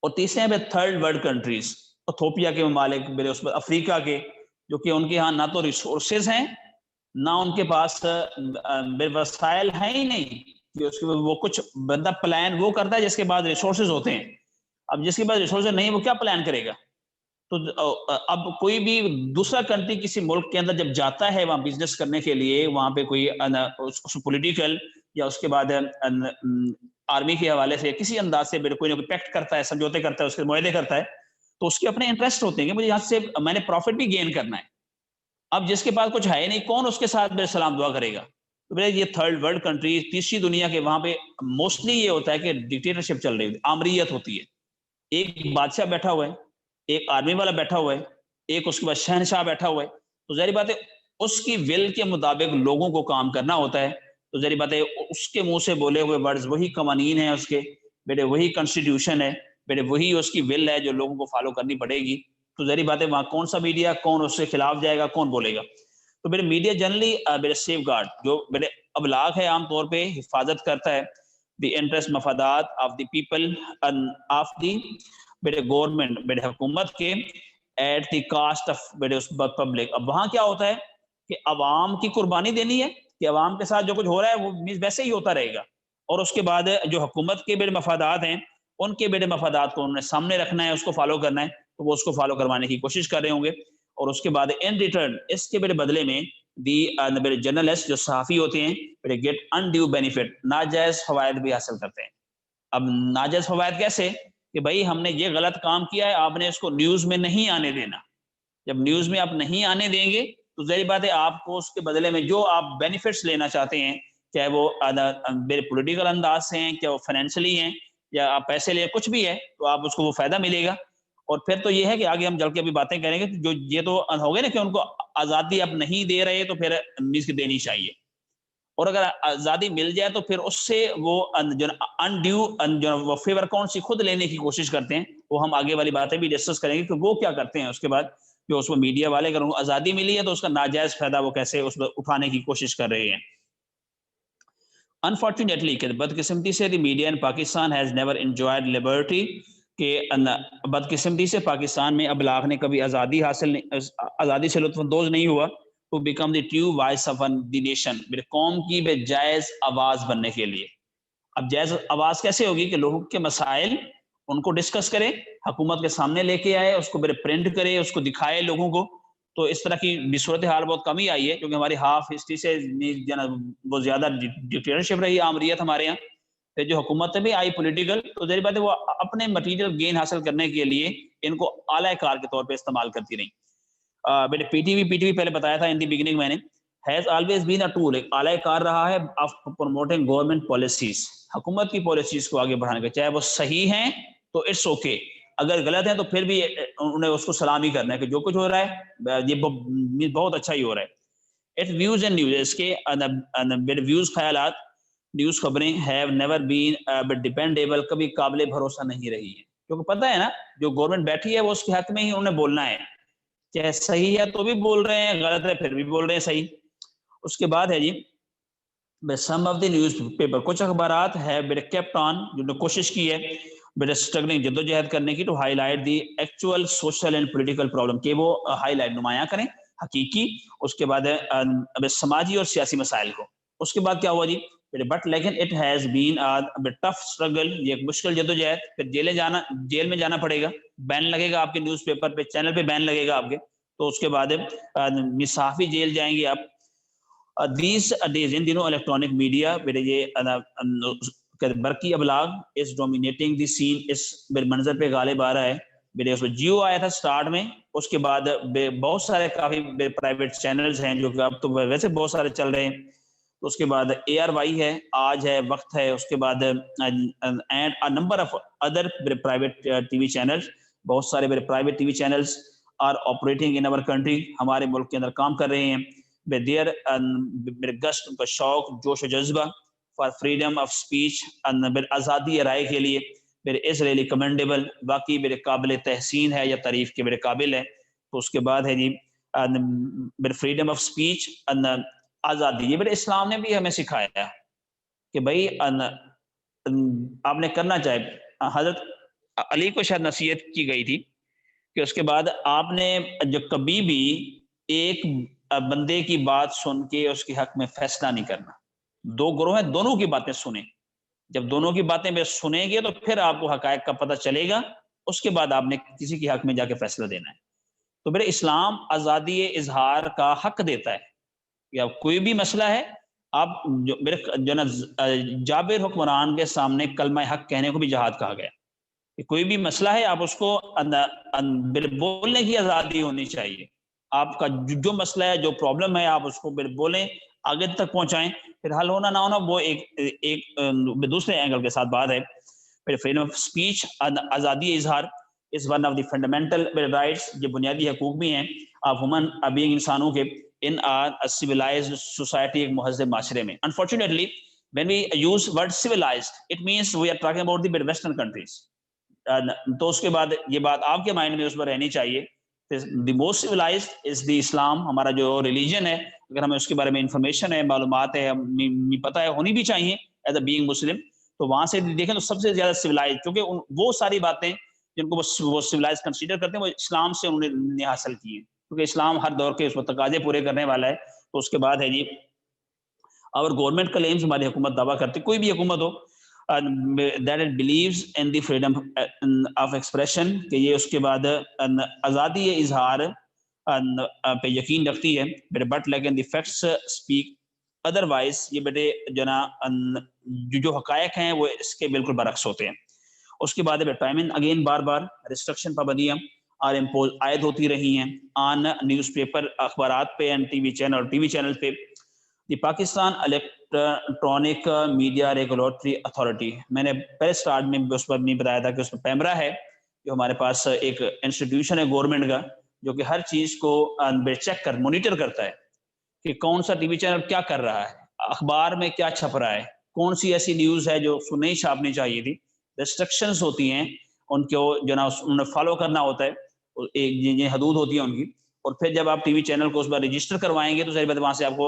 اور تیسرے ہیں تھرڈ ورلڈ کنٹریز، ایتھوپیا کے ممالک، اس پر افریقہ کے، جو کہ ان کے ہاں نہ تو ریسورسز ہیں نہ ان کے پاس وسائل ہیں ہی نہیں کہ اس کے وہ کچھ بندہ پلان وہ کرتا ہے جس کے بعد ریسورسز ہوتے ہیں. اب جس کے بعد ریسورسز نہیں وہ کیا پلان کرے گا؟ تو اب کوئی بھی دوسرا کنٹری کسی ملک کے اندر جب جاتا ہے وہاں بزنس کرنے کے لیے، وہاں پہ کوئی پولیٹیکل یا اس کے بعد آرمی کے حوالے سے کسی انداز سے کوئی نہ کوئی پیکٹ کرتا ہے، سمجھوتے کرتا ہے، اس کے معاہدے کرتا ہے، تو اس کے اپنے انٹرسٹ ہوتے ہیں کہ مجھے یہاں سے میں نے پروفٹ بھی گین کرنا ہے. اب جس کے پاس کچھ ہے نہیں، کون اس کے ساتھ میرے سلام دعا کرے گا؟ تو میرے یہ تھرڈ ورلڈ کنٹری، تیسری دنیا کے، وہاں پہ موسٹلی یہ ہوتا ہے کہ ڈکٹیٹرشپ چل رہی ہوتی ہے، آمریت ہوتی ہے. ایک بادشاہ بیٹھا ہوا ہے، ایک آرمی والا بیٹھا ہوا ہے، ایک اس کے بعد شہنشاہ بیٹھا ہوا ہے. تو ظاہر بات ہے اس کی ول کے مطابق لوگوں کو کام کرنا ہوتا ہے. تو ظاہر بات ہے اس کے منہ سے بولے ہوئے ورڈز وہی قوانین ہیں اس کے بیٹے، وہی کنسٹیٹیوشن ہے بیٹے، وہی اس کی ول ہے جو لوگوں کو فالو کرنی پڑے گی. تو ظاہر بات ہے وہاں کون سا میڈیا، کون اس سے خلاف جائے گا، کون بولے گا؟ تو میرے میڈیا جنرلی میرے سیف گارڈ جو میرے ابلاغ ہے عام طور پہ حفاظت کرتا ہے دی انٹرسٹ، مفادات of the people, of the میرے گورنمنٹ، میرے حکومت کے، ایٹ دی کاسٹ آف میرے پبلک. اب وہاں کیا ہوتا ہے کہ عوام کی قربانی دینی ہے کہ عوام کے ساتھ جو کچھ ہو رہا ہے وہ ویسے ہی ہوتا رہے گا، اور اس کے بعد جو حکومت کے میرے مفادات ہیں ان کے میرے مفادات کو انہوں نے سامنے رکھنا ہے، اس کو فالو کرنا ہے، تو وہ اس کو فالو کروانے کی کوشش کر رہے ہوں گے. اور اس کے بعد ان ریٹرن اس کے میرے بدلے میں دی میرے جرنلسٹ جو صحافی ہوتے ہیں میرے گیٹ انڈیو بینیفٹ، ناجائز فوائد بھی حاصل کرتے ہیں. اب ناجائز فوائد کیسے؟ کہ بھائی ہم نے یہ غلط کام کیا ہے، آپ نے اس کو نیوز میں نہیں آنے دینا. جب نیوز میں آپ نہیں آنے دیں گے تو ظاہر بات ہے آپ کو اس کے بدلے میں جو آپ بینیفٹس لینا چاہتے ہیں، چاہے وہ میرے پولیٹیکل انداز سے ہیں، چاہے وہ فائنینشلی ہیں، یا آپ پیسے لیں، کچھ بھی ہے تو آپ اس کو وہ فائدہ ملے گا. اور پھر تو یہ ہے کہ آگے ہم چل کے ابھی باتیں کریں گے، جو یہ تو ہو گئے نا کہ ان کو آزادی اب نہیں دے رہے تو پھر نیوز کی دینی چاہیے. اور اگر آزادی مل جائے تو پھر اس سے وہ انڈیو فیور کون سی خود لینے کی کوشش کرتے ہیں، وہ ہم آگے والی باتیں بھی ڈسکس کریں گے کہ وہ کیا کرتے ہیں. اس کے بعد جو اس کو میڈیا والے اگر ان کو آزادی ملی ہے تو اس کا ناجائز فائدہ وہ کیسے اس کو اٹھانے کی کوشش کر رہے ہیں. انفارچونیٹلی کہ بدقسمتی سے the media in Pakistan has never enjoyed liberty, کہ بدقسمتی سے پاکستان میں ابلاغ نے کبھی آزادی حاصل نہیں، آزادی سے لطف اندوز نہیں ہوا to become the true voice of the nation, میرے قوم کی بے جائز آواز بننے کے لیے. اب جائز آواز کیسے ہوگی؟ کہ لوگوں کے مسائل ان کو ڈسکس کرے، حکومت کے سامنے لے کے آئے، اس کو میرے پرنٹ کرے، اس کو دکھائے لوگوں کو. تو اس طرح کی بھی صورتحال بہت کم ہی آئی ہے، کیونکہ ہماری ہاف ہسٹری سے بہت زیادہ ڈکٹیٹرشپ رہی، آمریت ہمارے یہاں. پھر جو حکومتیں بھی آئی پولیٹیکل، تو ظاہر بات ہے وہ اپنے مٹیریل گین حاصل کرنے کے لیے ان کو اعلی کار کے طور پہ استعمال کرتی رہی. بیٹے پی ٹی وی پہلے بتایا تھا ان دی بگننگ میں نے، has always been a tool، ایک اعلی کار رہا ہے of promoting government policies، حکومت کی پالیسیز کو آگے بڑھانے کا. چاہے وہ صحیح ہیں تو اٹس اوکے، اگر غلط ہیں تو پھر بھی انہیں اس کو سلام ہی کرنا ہے کہ جو کچھ ہو رہا ہے یہ بہت اچھا ہی ہو رہا ہے. اٹ ویوز اینڈ نیوز، اس کے ویوز، خیالات، نیوز خبریں ہیو نیور بین ڈیپینڈیبل، کبھی قابل بھروسہ نہیں رہی ہے. کیونکہ پتہ ہے نا جو گورنمنٹ بیٹھی ہے وہ اس کے حق میں ہی انہوں نے بولنا ہے، چاہے صحیح ہے تو بھی بول رہے ہیں، غلط ہے پھر بھی بول رہے ہیں صحیح. اس کے بعد ہے جی سم آف دی نیوز پیپر، کچھ اخبارات ہے بیٹے کیپٹ آن، جنہوں نے کوشش کی ہے بیٹے اسٹرگلنگ، جدوجہد کرنے کی، to highlight the actual social and political problem, کہ وہ ہائی لائٹ نمایاں کریں حقیقی، اس کے بعد سماجی اور سیاسی مسائل کو. اس کے بعد کیا ہوا جی بٹ لیکن it has been tough struggle, یہ ایک مشکل جدوجہد. پھر جیل میں جانا پڑے گا، بین لگے گا آپ کے نیوز پیپر پہ، چینل پہ بین لگے گا آپ کے. تو اس کے بعد صحافی جیل جائیں گے آپ. دیز ڈیز، ان دنوں الیکٹرانک میڈیا میرے یہ برقی ابلاغ اس ڈومینیٹنگ دی سین، اس منظر پہ غالب آ رہا ہے. میرے اس میں جیو آیا تھا سٹارٹ میں، اس کے بعد بہت سارے کافی پرائیویٹ چینلز ہیں جو کہ اب تو ویسے بہت سارے چل رہے ہیں. اس کے بعد اے آر وائی ہے، آج ہے، وقت ہے، اس کے بعد and a number of other private T V channels, بہت سارے میرے private T V channels are operating in our country, ہمارے ملک کے اندر کام کر رہے ہیں. دیر میرے گشت، ان کا شوق، جوش و جذبہ فار فریڈم آف اسپیچ آزادی رائے کے لیے میرے از ریلی کمینڈیبل، واقعی میرے قابل تحسین ہے یا تعریف کے میرے قابل ہے. تو اس کے بعد ہے جی میرے فریڈم آف اسپیچ آزادی، یہ میرے اسلام نے بھی ہمیں سکھایا کہ بھائی آپ نے کرنا چاہے. حضرت علی کو شاید نصیحت کی گئی تھی کہ اس کے بعد آپ نے جو کبھی بھی ایک بندے کی بات سن کے اس کے حق میں فیصلہ نہیں کرنا. دو گروہ ہیں، دونوں کی باتیں سنیں. جب دونوں کی باتیں میں سنیں گے تو پھر آپ کو حقائق کا پتہ چلے گا، اس کے بعد آپ نے کسی کے حق میں جا کے فیصلہ دینا ہے. تو میرے اسلام آزادی اظہار کا حق دیتا ہے یا کوئی بھی مسئلہ ہے آپ جو میرے جو نا جابر حکمران کے سامنے کلمہ حق کہنے کو بھی جہاد کہا گیا کہ کوئی بھی مسئلہ ہے آپ اس کو بولنے کی آزادی ہونی چاہیے. آپ کا جو مسئلہ ہے، جو پرابلم ہے، آپ اس کو بولیں، آگے تک پہنچائیں، پھر حل ہونا نہ ہونا وہ ایک دوسرے اینگل کے ساتھ بات ہے. پھر فریڈم آف اسپیچ آزادی اظہار is one of the fundamental rights, یہ بنیادی حقوق بھی ہیں آف ہیومن بینگ، انسانوں کے ان سویلائزڈ سوسائٹی، ایک مہذب معاشرے میں. Unfortunately when we use word civilized it means we are talking about the western countries. تو اس کے بعد یہ بات آپ کے مائنڈ میں اس پر رہنی چاہیے. The most civilized is the اسلام، ہمارا جو ریلیجن ہے. اگر ہمیں اس کے بارے میں انفارمیشن ہے، معلومات ہے، پتہ ہے، ہونی بھی چاہیے ایز اے بینگ مسلم، تو وہاں سے دیکھیں تو سب سے زیادہ civilized، کیونکہ وہ ساری باتیں جن کو وہ civilized کنسیڈر کرتے ہیں وہ اسلام سے انہوں نے حاصل کی ہیں، کیونکہ اسلام ہر دور کے اس پر تقاضے پورے کرنے والا ہے. تو اس کے بعد ہے جی اور گورنمنٹ کلیمز، ہماری حکومت دعویٰ کرتی، کوئی بھی حکومت ہو، that it believes in the freedom of expression، کہ یہ اس کے بعد آزادی اظہار پہ یقین رکھتی ہے. بٹ لیکن the facts speak otherwise، یہ بیٹے جو حقائق ہیں وہ اس کے بالکل برعکس ہوتے ہیں. اس کے بعد ٹائمنگ اگین بار بار ریسٹرکشن، پابندیاں اور امپوز عائد ہوتی رہی ہیں آن نیوز پیپر، اخبارات پہ، ٹی وی چینل پہ. The Pakistan Electronic Media Regulatory Authority, میں نے پہلے سٹارٹ میں اس پر نہیں بتایا تھا کہ اس میں پیمرا ہے، جو ہمارے پاس ایک انسٹیٹیوشن ہے گورنمنٹ کا، جو کہ ہر چیز کو چیک مانیٹر کرتا ہے کہ کون سا ٹی وی چینل کیا کر رہا ہے، اخبار میں کیا چھپ رہا ہے، کون سی ایسی نیوز ہے جو اس کو نہیں چھاپنی چاہیے تھی. ریسٹرکشنز ہوتی ہیں ان کو جو نا انہیں فالو کرنا ہوتا ہے، ایک حدود ہوتی ہیں ان کی. اور پھر جب آپ ٹی وی چینل کو اس بار رجسٹر کروائیں گے تو ظاہر بات وہاں سے آپ کو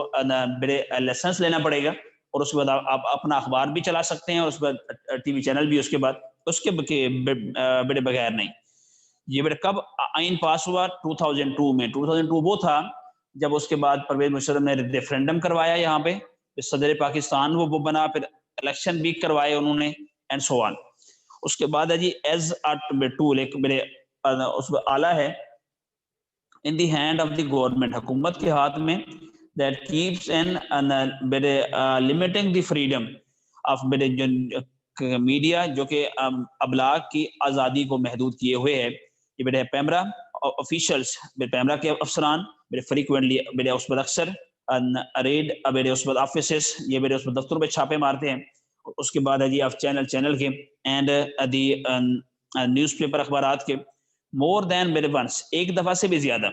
بڑے لائسنس لینا پڑے گا، اور اس کے بعد آپ اپنا اخبار بھی چلا سکتے ہیں، اور اس بعد ٹی وی چینل بھی اس کے بعد اس کے بڑے بغیر نہیں. یہ بڑے کب آئین پاس ہوا؟ 2002 میں. 2002 وہ تھا جب اس کے بعد پرویز مشرف نے ریفرینڈم کروایا یہاں پہ، صدر پاکستان وہ بنا، پھر الیکشن بھی کروائے انہوں نے اینڈ سو آن. اس کے بعد ہے جی ایز ٹول ایک میرے اس میں آلہ ہے in the hand of the government، حکومت کے ہاتھ میں، that keeps limiting the freedom of media, جو کہ ابلاغ کی آزادی کو محدود کیے ہوئے ہے. یہ میرے پیمرا آفیشلس، پیمرا کے افسران میرے فریکوینٹلی میرے اس پر اکثر ریڈ میرے اس پر آفیسز، یہ میرے اس پر دفتروں پہ چھاپے مارتے ہیں. اس کے بعد ہے جی آپ چینل کے اینڈ دی نیوز پیپر، اخبارات کے مور دین میرے ونس، ایک دفعہ سے بھی زیادہ.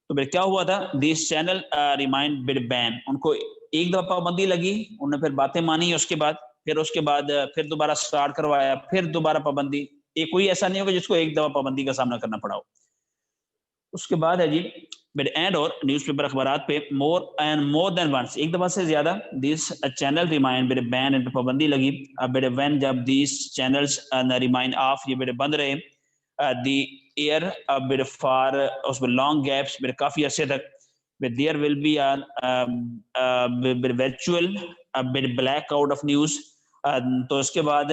تو پھر کیا ہوا تھا؟ دیس چینل ریمائنڈ میرے بین، ان کو ایک دفعہ پابندی لگی، انہوں نے پھر باتیں مانی، اس کے بعد پھر دوبارہ سٹارٹ کروایا، پھر دوبارہ پابندی. ایک کوئی ایسا نہیں ہوگا جس کو ایک دفعہ پابندی کا سامنا کرنا پڑا ہو. اس کے بعد ہے جی میرے اینڈ اور نیوز پیپر، اخبارات پہ مور دین ونس، ایک دفعہ سے زیادہ، دیس چینل ریمائنڈ میرے بین، ان پہ پابندی لگی. میرے وین جب دیس چینلز ریمائنڈ آف، یہ میرے بند رہے دی ایئر میرے فار اس میں لانگ گیپس میرے کافی عرصے تک. There will be virtual blackout of news. تو اس کے بعد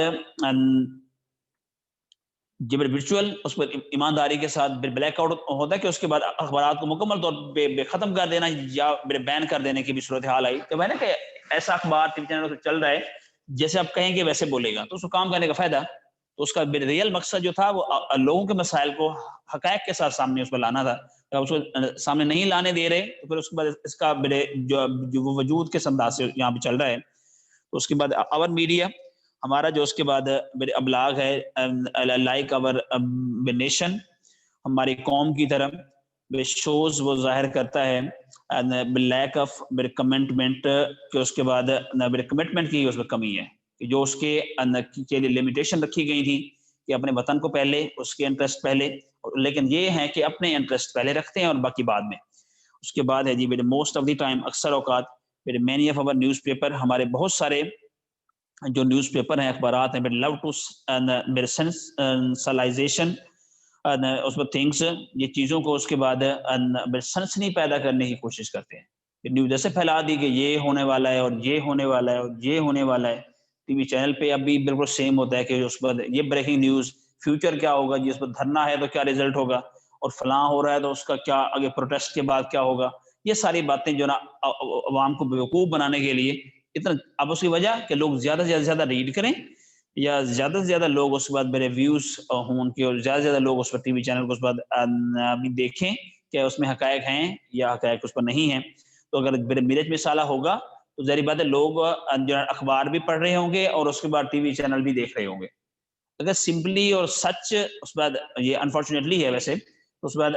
جب ورچوئل اس پر ایمانداری کے ساتھ بلیک آؤٹ ہوتا ہے کہ اس کے بعد اخبارات کو مکمل طور پہ ختم کر دینا یا بین کر دینے کی بھی صورتحال آئی. کہ میں نے کہ ایسا اخبار ٹی وی چینل چل رہا ہے جیسے آپ کہیں گے ویسے بولے گا، تو اس کو کام کرنے کا فائدہ. تو اس کا ریئل مقصد جو تھا وہ لوگوں کے مسائل کو حقائق کے ساتھ سامنے اس پر لانا تھا. اس کو سامنے نہیں لانے دے رہے تو پھر اس کے بعد اس کا جو وجود کے انداز سے یہاں پہ چل رہا ہے. تو اس کے بعد اور میڈیا ہمارا جو اس کے بعد میرے ابلاغ ہے لائک اور نیشن، ہماری قوم کی طرف شوز وہ ظاہر کرتا ہے لیک آف کمٹمنٹ کہ اس کے بعد کمٹمنٹ کی اس میں کمی ہے کہ جو اس کے لیے لمیٹیشن رکھی گئی تھی کہ اپنے وطن کو پہلے، اس کے انٹرسٹ پہلے، لیکن یہ ہے کہ اپنے انٹرسٹ پہلے رکھتے ہیں اور باقی بعد میں. اس کے بعد ہے جی موسٹ آف دی ٹائم، اکثر اوقات many of over news paper, ہمارے بہت سارے جو نیوز پیپر ہیں، اخبارات ہیں، لو ٹو سینسلائزیشن اس میں تھنگس، یہ چیزوں کو اس کے بعد سنسنی پیدا کرنے کی کوشش کرتے ہیں. نیوز ایسے پھیلا دی کہ یہ ہونے والا ہے اور یہ ہونے والا ہے اور یہ ہونے والا ہے. ٹی وی چینل پہ اب بھی بالکل سیم ہوتا ہے کہ اس پر یہ بریکنگ نیوز، فیوچر کیا ہوگا جی، اس پر دھرنا ہے تو کیا رزلٹ ہوگا، اور فلاں ہو رہا ہے تو اس کا کیا آگے پروٹیسٹ کے بعد کیا ہوگا. یہ ساری باتیں جو نا عوام کو بیوقوف بنانے کے لیے اتنا، اب اس کی وجہ کہ لوگ زیادہ سے زیادہ ریڈ کریں یا زیادہ سے زیادہ لوگ اس کے بعد میرے ویوز ہوں کہ زیادہ سے زیادہ لوگ اس پر ٹی وی چینل کو اس بعد بھی دیکھیں کہ اس میں حقائق ہیں یا حقائق اس پر نہیں ہیں. تو اگر میرج مثالہ ہوگا تو ظاہر بات ہے لوگ اخبار بھی پڑھ رہے ہوں گے اور اس کے بعد ٹی وی چینل بھی دیکھ رہے ہوں گے. اگر سمپلی اور سچ اس بعد یہ انفارچونیٹلی ہے ویسے، اس بعد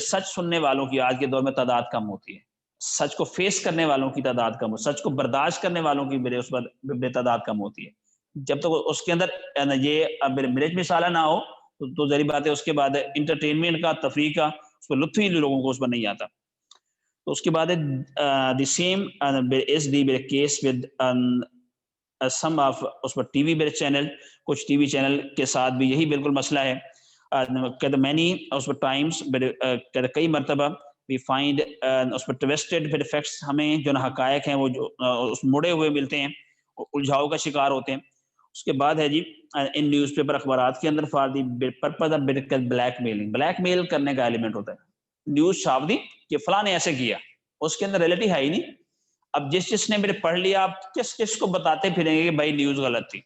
سچ سننے والوں کی آج کے دور میں تعداد کم ہوتی ہے، سچ کو فیس کرنے والوں کی تعداد کم، سچ کو برداشت کرنے والوں کی اس بعد تعداد کم ہوتی ہے. جب تک اس کے اندر یہ میرج مثالہ نہ ہو تو ظاہر بات ہے اس کے بعد انٹرٹینمنٹ کا، تفریح کا اس پر لطف ہی لوگوں کو اس پر نہیں آتا. تو اس کے بعد the same is the case with some of اس پر ٹی وی چینل، کچھ ٹی وی چینل کے ساتھ بھی یہی بالکل مسئلہ ہے. مینی اس پر ٹائمس، کئی مرتبہ وی فائنڈ اس پر ٹویسٹڈ فیکٹس، ہمیں جو حقائق ہیں وہ جو مڑے ہوئے ملتے ہیں، الجھاؤ کا شکار ہوتے ہیں. اس کے بعد ہے جی ان نیوز پیپر اخبارات کے اندر for the purpose of blackmailing, blackmail کرنے کا ایلیمنٹ ہوتا ہے. نیوز چھاپ دی کہ فلاں نے ایسے کیا، اس کے اندر ریئلٹی ہے ہی نہیں. اب جس نے میرے پڑھ لیا، آپ کس کو بتاتے پھریں گے کہ بھائی نیوز غلط تھی.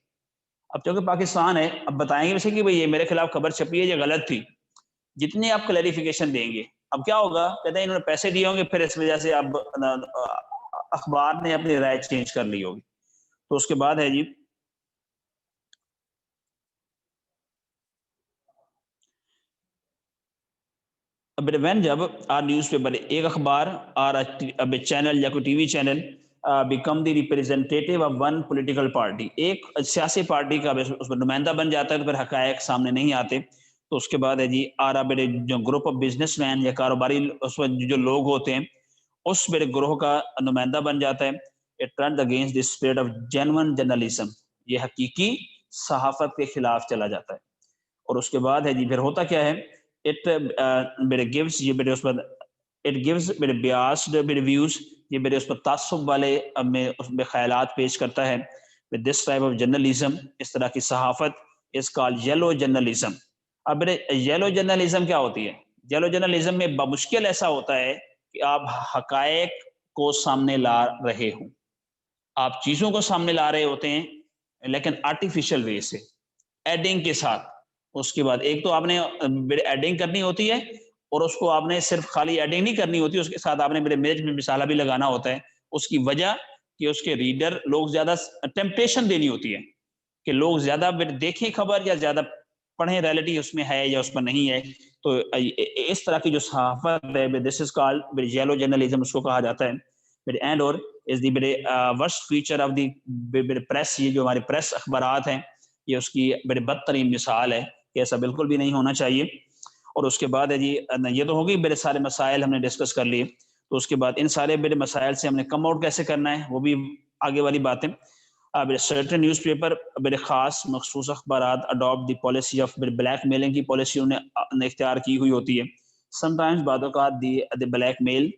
اب چونکہ پاکستان ہے، اب بتائیں گے ویسے کہ بھائی یہ میرے خلاف خبر چھپی ہے، یہ غلط تھی. جتنے آپ کلیریفیکیشن دیں گے، اب کیا ہوگا، کہتے ہیں انہوں نے پیسے دیے ہوں گے، پھر اس وجہ سے اب اخبار نے اپنی رائے چینج کر لی ہوگی. تو اس کے بعد ہے جی وین، جب نیوز پیپر، ایک اخبار اور چینل یا کوئی T V channel become the representative of one political party, ایک سیاسی پارٹی کا اس پر نمائندہ بن جاتا ہے، تو پھر حقائق سامنے نہیں آتے. تو اس کے بعد ہے جی جو گروپ آف بزنس مین یا کاروباری اس میں جو لوگ ہوتے ہیں، اس میرے گروہ کا نمائندہ بن جاتا ہے. It turned against the spirit of genuine journalism, یہ حقیقی صحافت کے خلاف چلا جاتا ہے. اور اس کے بعد ہے جی پھر ہوتا کیا ہے، it gives یہ میرے اس پر it gives میرے biased میرے views، یہ میرے اس پر تعصب والے اس میں خیالات پیش کرتا ہے. with this type of journalism، اس طرح کی صحافت is called yellow journalism. اب میرے yellow journalism کیا ہوتی ہے؟ yellow journalism میں بمشکل ایسا ہوتا ہے کہ آپ حقائق کو سامنے لا رہے ہوں، آپ چیزوں کو سامنے لا رہے ہوتے ہیں لیکن آرٹیفیشل وے سے، ایڈنگ کے ساتھ. اس کے بعد ایک تو آپ نے ایڈنگ کرنی ہوتی ہے، اور اس کو آپ نے صرف خالی ایڈنگ نہیں کرنی ہوتی، اس کے ساتھ آپ نے میرے میج میں مثالہ بھی لگانا ہوتا ہے. اس کی وجہ کہ اس کے ریڈر لوگ زیادہ ٹیمپٹیشن دینی ہوتی ہے کہ لوگ زیادہ دیکھیں خبر یا زیادہ پڑھیں ریئلٹی اس میں ہے یا اس پر نہیں ہے. تو اس طرح کی جو صحافت ہے، this is called yellow journalism, اس کو کہا جاتا ہے. اینڈ اور is the worst feature of the press, یہ جو ہمارے پریس اخبارات ہیں، یہ اس کی بڑی بدترین مثال ہے کہ ایسا بالکل بھی نہیں ہونا چاہیے. اور اس کے بعد ہے جی یہ تو ہوگی بڑے سارے مسائل ہم نے ڈسکس کر لیے. تو اس کے بعد ان سارے بڑے مسائل سے ہم نے کم آؤٹ کیسے کرنا ہے، وہ بھی آگے والی باتیں. سرٹن نیوز پیپر، بڑے خاص مخصوص اخبارات adopt the policy of blackmailing کی پالیسی انہیں اختیار کی ہوئی ہوتی ہے. سم ٹائمز بعض اوقات دی بلیک میل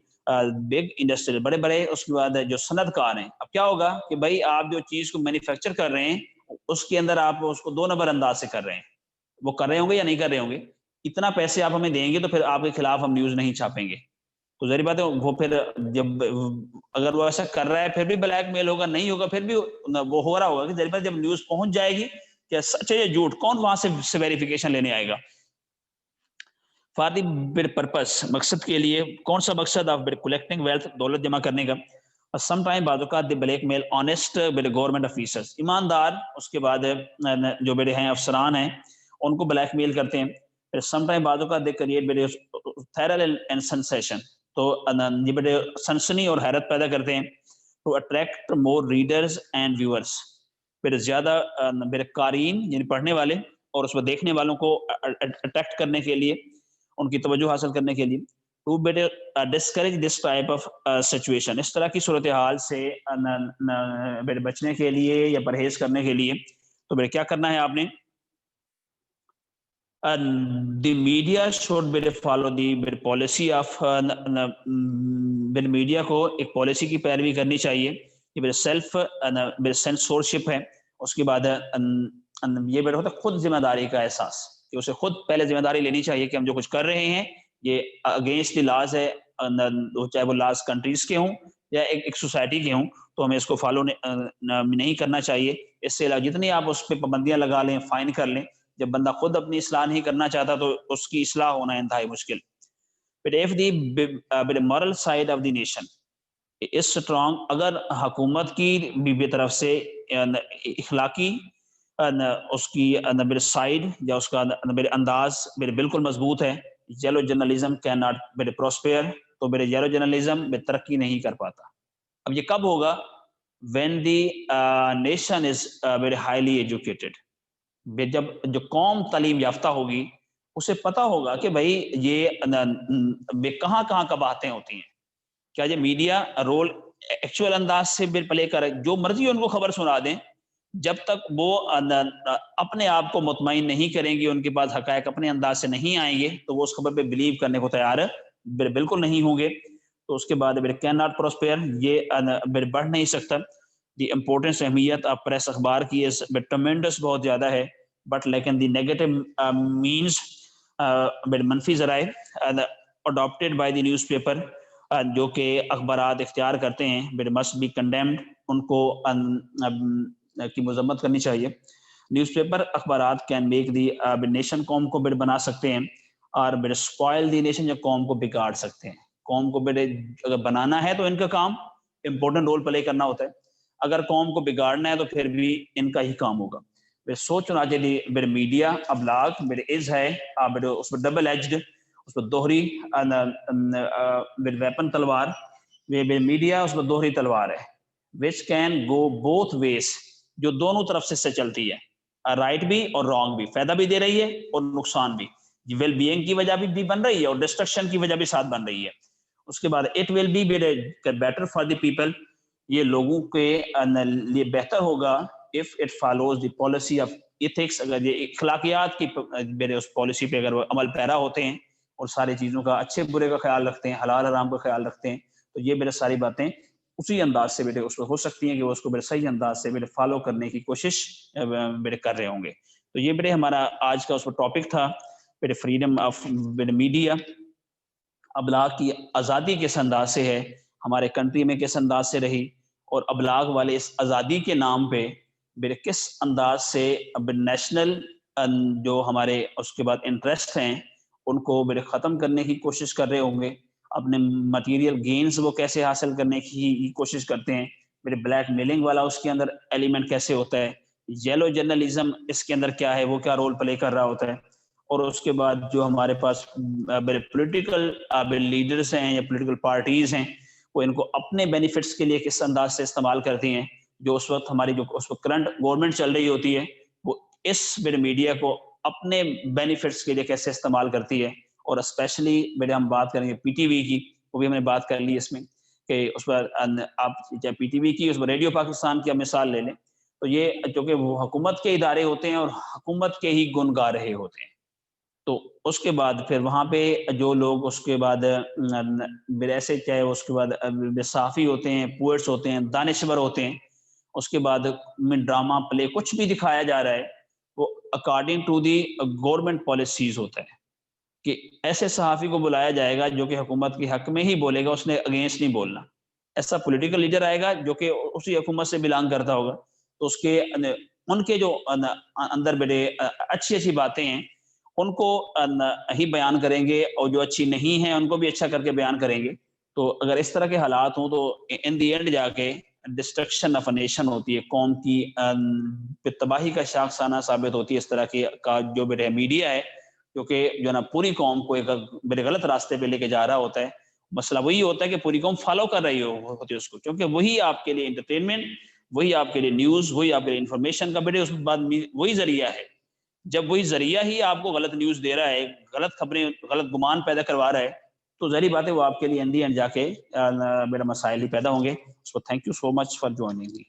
بگ انڈسٹری، بڑے بڑے اس کے بعد جو صنعت کار ہیں. اب کیا ہوگا کہ بھائی آپ جو چیز کو مینوفیکچر کر رہے ہیں، اس کے اندر آپ اس کو 2 نمبر انداز سے کر رہے ہیں. وہ کر رہے ہوں گے یا نہیں کر رہے ہوں گے، اتنا پیسے آپ ہمیں دیں گے تو پھر آپ کے خلاف ہم نیوز نہیں چھاپیں گے. تو ظاہر بات ہے وہ پھر جب اگر وہ ایسا کر رہا ہے پھر بھی بلیک میل ہوگا، نہیں ہوگا پھر بھی وہ ہو رہا ہوگا کہ ظاہر بات جب نیوز پہنچ جائے گی کہ سچ ہے یا جھوٹ، کون وہاں سے ویریفیکیشن لینے آئے گا. فار دی پرپس، مقصد کے لیے، کون سا مقصد؟ آف کلیکٹنگ ویلتھ، دولت جمع کرنے کا. سم ٹائم بعض اوقات دی بلیک میل آنےسٹ گورنمنٹ آفیسرز، ایماندار اس کے بعد جو بڑے ہیں افسران ہیں ان کو بلیک میل کرتے ہیں. سم ٹائم بعض اوقات they create thrill and sensation, تو یہ بڑے سنسنی اور حیرت پیدا کرتے ہیں. To attract more readers and viewers, پھر زیادہ میرے قارئین یعنی پڑھنے والے اور اس کو دیکھنے والوں کو اٹریکٹ کرنے کے لیے، ان کی توجہ حاصل کرنے کے لیے. To better discourage this type of situation, اس طرح کی صورتحال سے بچنے کے لیے یا پرہیز کرنے کے لیے تو کیا کرنا ہے آپ نے؟ the media should be follow the policy of media کو ایک پالیسی کی پیروی کرنی چاہیے. یہ سیلف سینسورشپ ہے. اس کے بعد یہ ہوتا ہے خود ذمہ داری کا احساس، کہ اسے خود پہلے ذمہ داری لینی چاہیے کہ ہم جو کچھ کر رہے ہیں یہ اگینسٹ دی لاز ہے، چاہے وہ لاز کنٹریز کے ہوں یا ایک سوسائٹی کے ہوں، تو ہمیں اس کو فالو نہیں کرنا چاہیے. اس سے جتنی آپ اس پہ پابندیاں لگا لیں، فائن کر لیں، جب بندہ خود اپنی اصلاح نہیں کرنا چاہتا تو اس کی اصلاح ہونا انتہائی مشکل. But if the moral side of the nation is strong، اگر حکومت کی طرف سے اخلاقی اس کی سائڈ یا اس کا انداز بالکل مضبوط ہے، یلو جرنلزم کین ناٹ پروسپیئر، تو یلو جرنلزم ترقی نہیں کر پاتا. اب یہ کب ہوگا؟ when the nation is very highly educated، جب جو قوم تعلیم یافتہ ہوگی اسے پتہ ہوگا کہ بھائی یہ کہاں کہاں کا باتیں ہوتی ہیں. کیا یہ میڈیا رول ایکچوئل انداز سے پلے کر جو مرضی ان کو خبر سنا دیں، جب تک وہ اپنے آپ کو مطمئن نہیں کریں گے، ان کے پاس حقائق اپنے انداز سے نہیں آئیں گے، تو وہ اس خبر پہ بلیو کرنے کو تیار بالکل نہیں ہوں گے. تو اس کے بعد کین ناٹ پروسپیئر، یہ بڑھ نہیں سکتا. دی امپورٹنس، اہمیت آف پریس، اخبار کی ٹرمینڈس بہت زیادہ ہے. بٹ لیکن دی نیگیٹو مینس، منفی ذرائع adopted by the newspaper, جو کہ اخبارات اختیار کرتے ہیں، مسٹ بی کنڈیمڈ، ان کو کی مذمت کرنی چاہیے. نیوز پیپر اخبارات کین میک دی نیشن، قوم کو بنا سکتے ہیں، اور اسپوائل دی نیشن، یا قوم کو بگاڑ سکتے ہیں. قوم کو اگر بنانا ہے تو ان کا کام امپورٹنٹ رول پلے کرنا ہوتا ہے، اگر قوم کو بگاڑنا ہے تو پھر بھی ان کا ہی کام ہوگا. سوچ چنانچہ میڈیا ابلاغ از ہے، اس میں ڈبل ایجڈ، اس میں دوہری ویپن تلوار، میڈیا اس میں دوہری تلوار ہے. Which can go both ways, جو دونوں طرف سے چلتی ہے، رائٹ بھی اور رانگ بھی، فائدہ بھی دے رہی ہے اور نقصان بھی، ویل بینگ کی وجہ بھی بن رہی ہے اور ڈسٹرکشن کی وجہ بھی ساتھ بن رہی ہے. اس کے بعد it will be better for the people, یہ لوگوں کے لیے بہتر ہوگا if it follows the policy of ethics، اگر یہ اخلاقیات کی اس پالیسی پہ اگر وہ عمل پیرا ہوتے ہیں اور ساری چیزوں کا اچھے برے کا خیال رکھتے ہیں، حلال حرام کا خیال رکھتے ہیں، تو یہ ساری باتیں اسی انداز سے اس کو ہو سکتی ہیں کہ وہ اس کو صحیح انداز سے فالو کرنے کی کوشش کر رہے ہوں گے. تو یہ ہمارا آج کا اس ٹاپک تھا، فریڈم آف میڈیا، ابلاغ کی آزادی کس انداز سے ہے ہمارے کنٹری میں، کس انداز سے رہی، اور ابلاغ والے اس آزادی کے نام پہ کس انداز سے نیشنل جو ہمارے اس کے بعد انٹرسٹ ہیں ان کو ختم کرنے کی کوشش کر رہے ہوں گے. اپنے مٹیریل گینز وہ کیسے حاصل کرنے کی کوشش کرتے ہیں، بلیک میلنگ والا اس کے اندر ایلیمنٹ کیسے ہوتا ہے، یلو جرنلزم اس کے اندر کیا ہے، وہ کیا رول پلے کر رہا ہوتا ہے. اور اس کے بعد جو ہمارے پاس پولیٹیکل لیڈرز ہیں یا پولیٹیکل پارٹیز ہیں، وہ ان کو اپنے بینیفٹس کے لیے کس انداز سے استعمال کرتی ہیں. جو اس وقت ہماری جو اس وقت کرنٹ گورنمنٹ چل رہی ہوتی ہے، وہ اس میڈیا کو اپنے بینیفٹس کے لیے کیسے استعمال کرتی ہے. اور اسپیشلی ہم بات کریں گے پی ٹی وی کی، وہ بھی ہم نے بات کر لی اس میں، کہ اس پر آپ چاہے پی ٹی وی کی، اس میں ریڈیو پاکستان کی مثال لے لیں، تو یہ چونکہ وہ حکومت کے ادارے ہوتے ہیں اور حکومت کے ہی گن گا رہے ہوتے ہیں. تو اس کے بعد پھر وہاں پہ جو لوگ اس کے بعد ایسے چاہے اس کے بعد صحافی ہوتے ہیں، پوئٹس ہوتے ہیں، دانشور ہوتے ہیں، اس کے بعد میں ڈرامہ پلے کچھ بھی دکھایا جا رہا ہے وہ according to the government policies ہوتا ہے، کہ ایسے صحافی کو بلایا جائے گا جو کہ حکومت کے حق میں ہی بولے گا، اس نے اگینسٹ نہیں بولنا. ایسا پولیٹیکل لیڈر آئے گا جو کہ اسی حکومت سے بلانگ کرتا ہوگا، تو اس کے ان کے جو اندر اچھی اچھی باتیں ہیں ان کو ہی بیان کریں گے، اور جو اچھی نہیں ہیں ان کو بھی اچھا کر کے بیان کریں گے. تو اگر اس طرح کے حالات ہوں تو ان دی اینڈ جا کے ڈسٹرکشن آف اے نیشن ہوتی ہے، قوم کی تباہی کا شاخسانہ ثابت ہوتی ہے. اس طرح کی کا جو میڈیا ہے جو کہ جو نا پوری قوم کو ایک غلط راستے پہ لے کے جا رہا ہوتا ہے، مسئلہ وہی ہوتا ہے کہ پوری قوم فالو کر رہی ہوتی ہے اس کو، کیونکہ وہی آپ کے لیے انٹرٹینمنٹ، وہی آپ کے لیے نیوز، وہی آپ کے لیے انفارمیشن کا بیٹے اس کے بعد وہی ذریعہ ہے۔ جب وہی ذریعہ ہی آپ کو غلط نیوز دے رہا ہے، غلط خبریں، غلط گمان پیدا کروا رہا ہے، تو ظاہری بات ہے وہ آپ کے لیے اندھی جا کے میرا مسائل ہی پیدا ہوں گے۔ So thank you so much for joining me.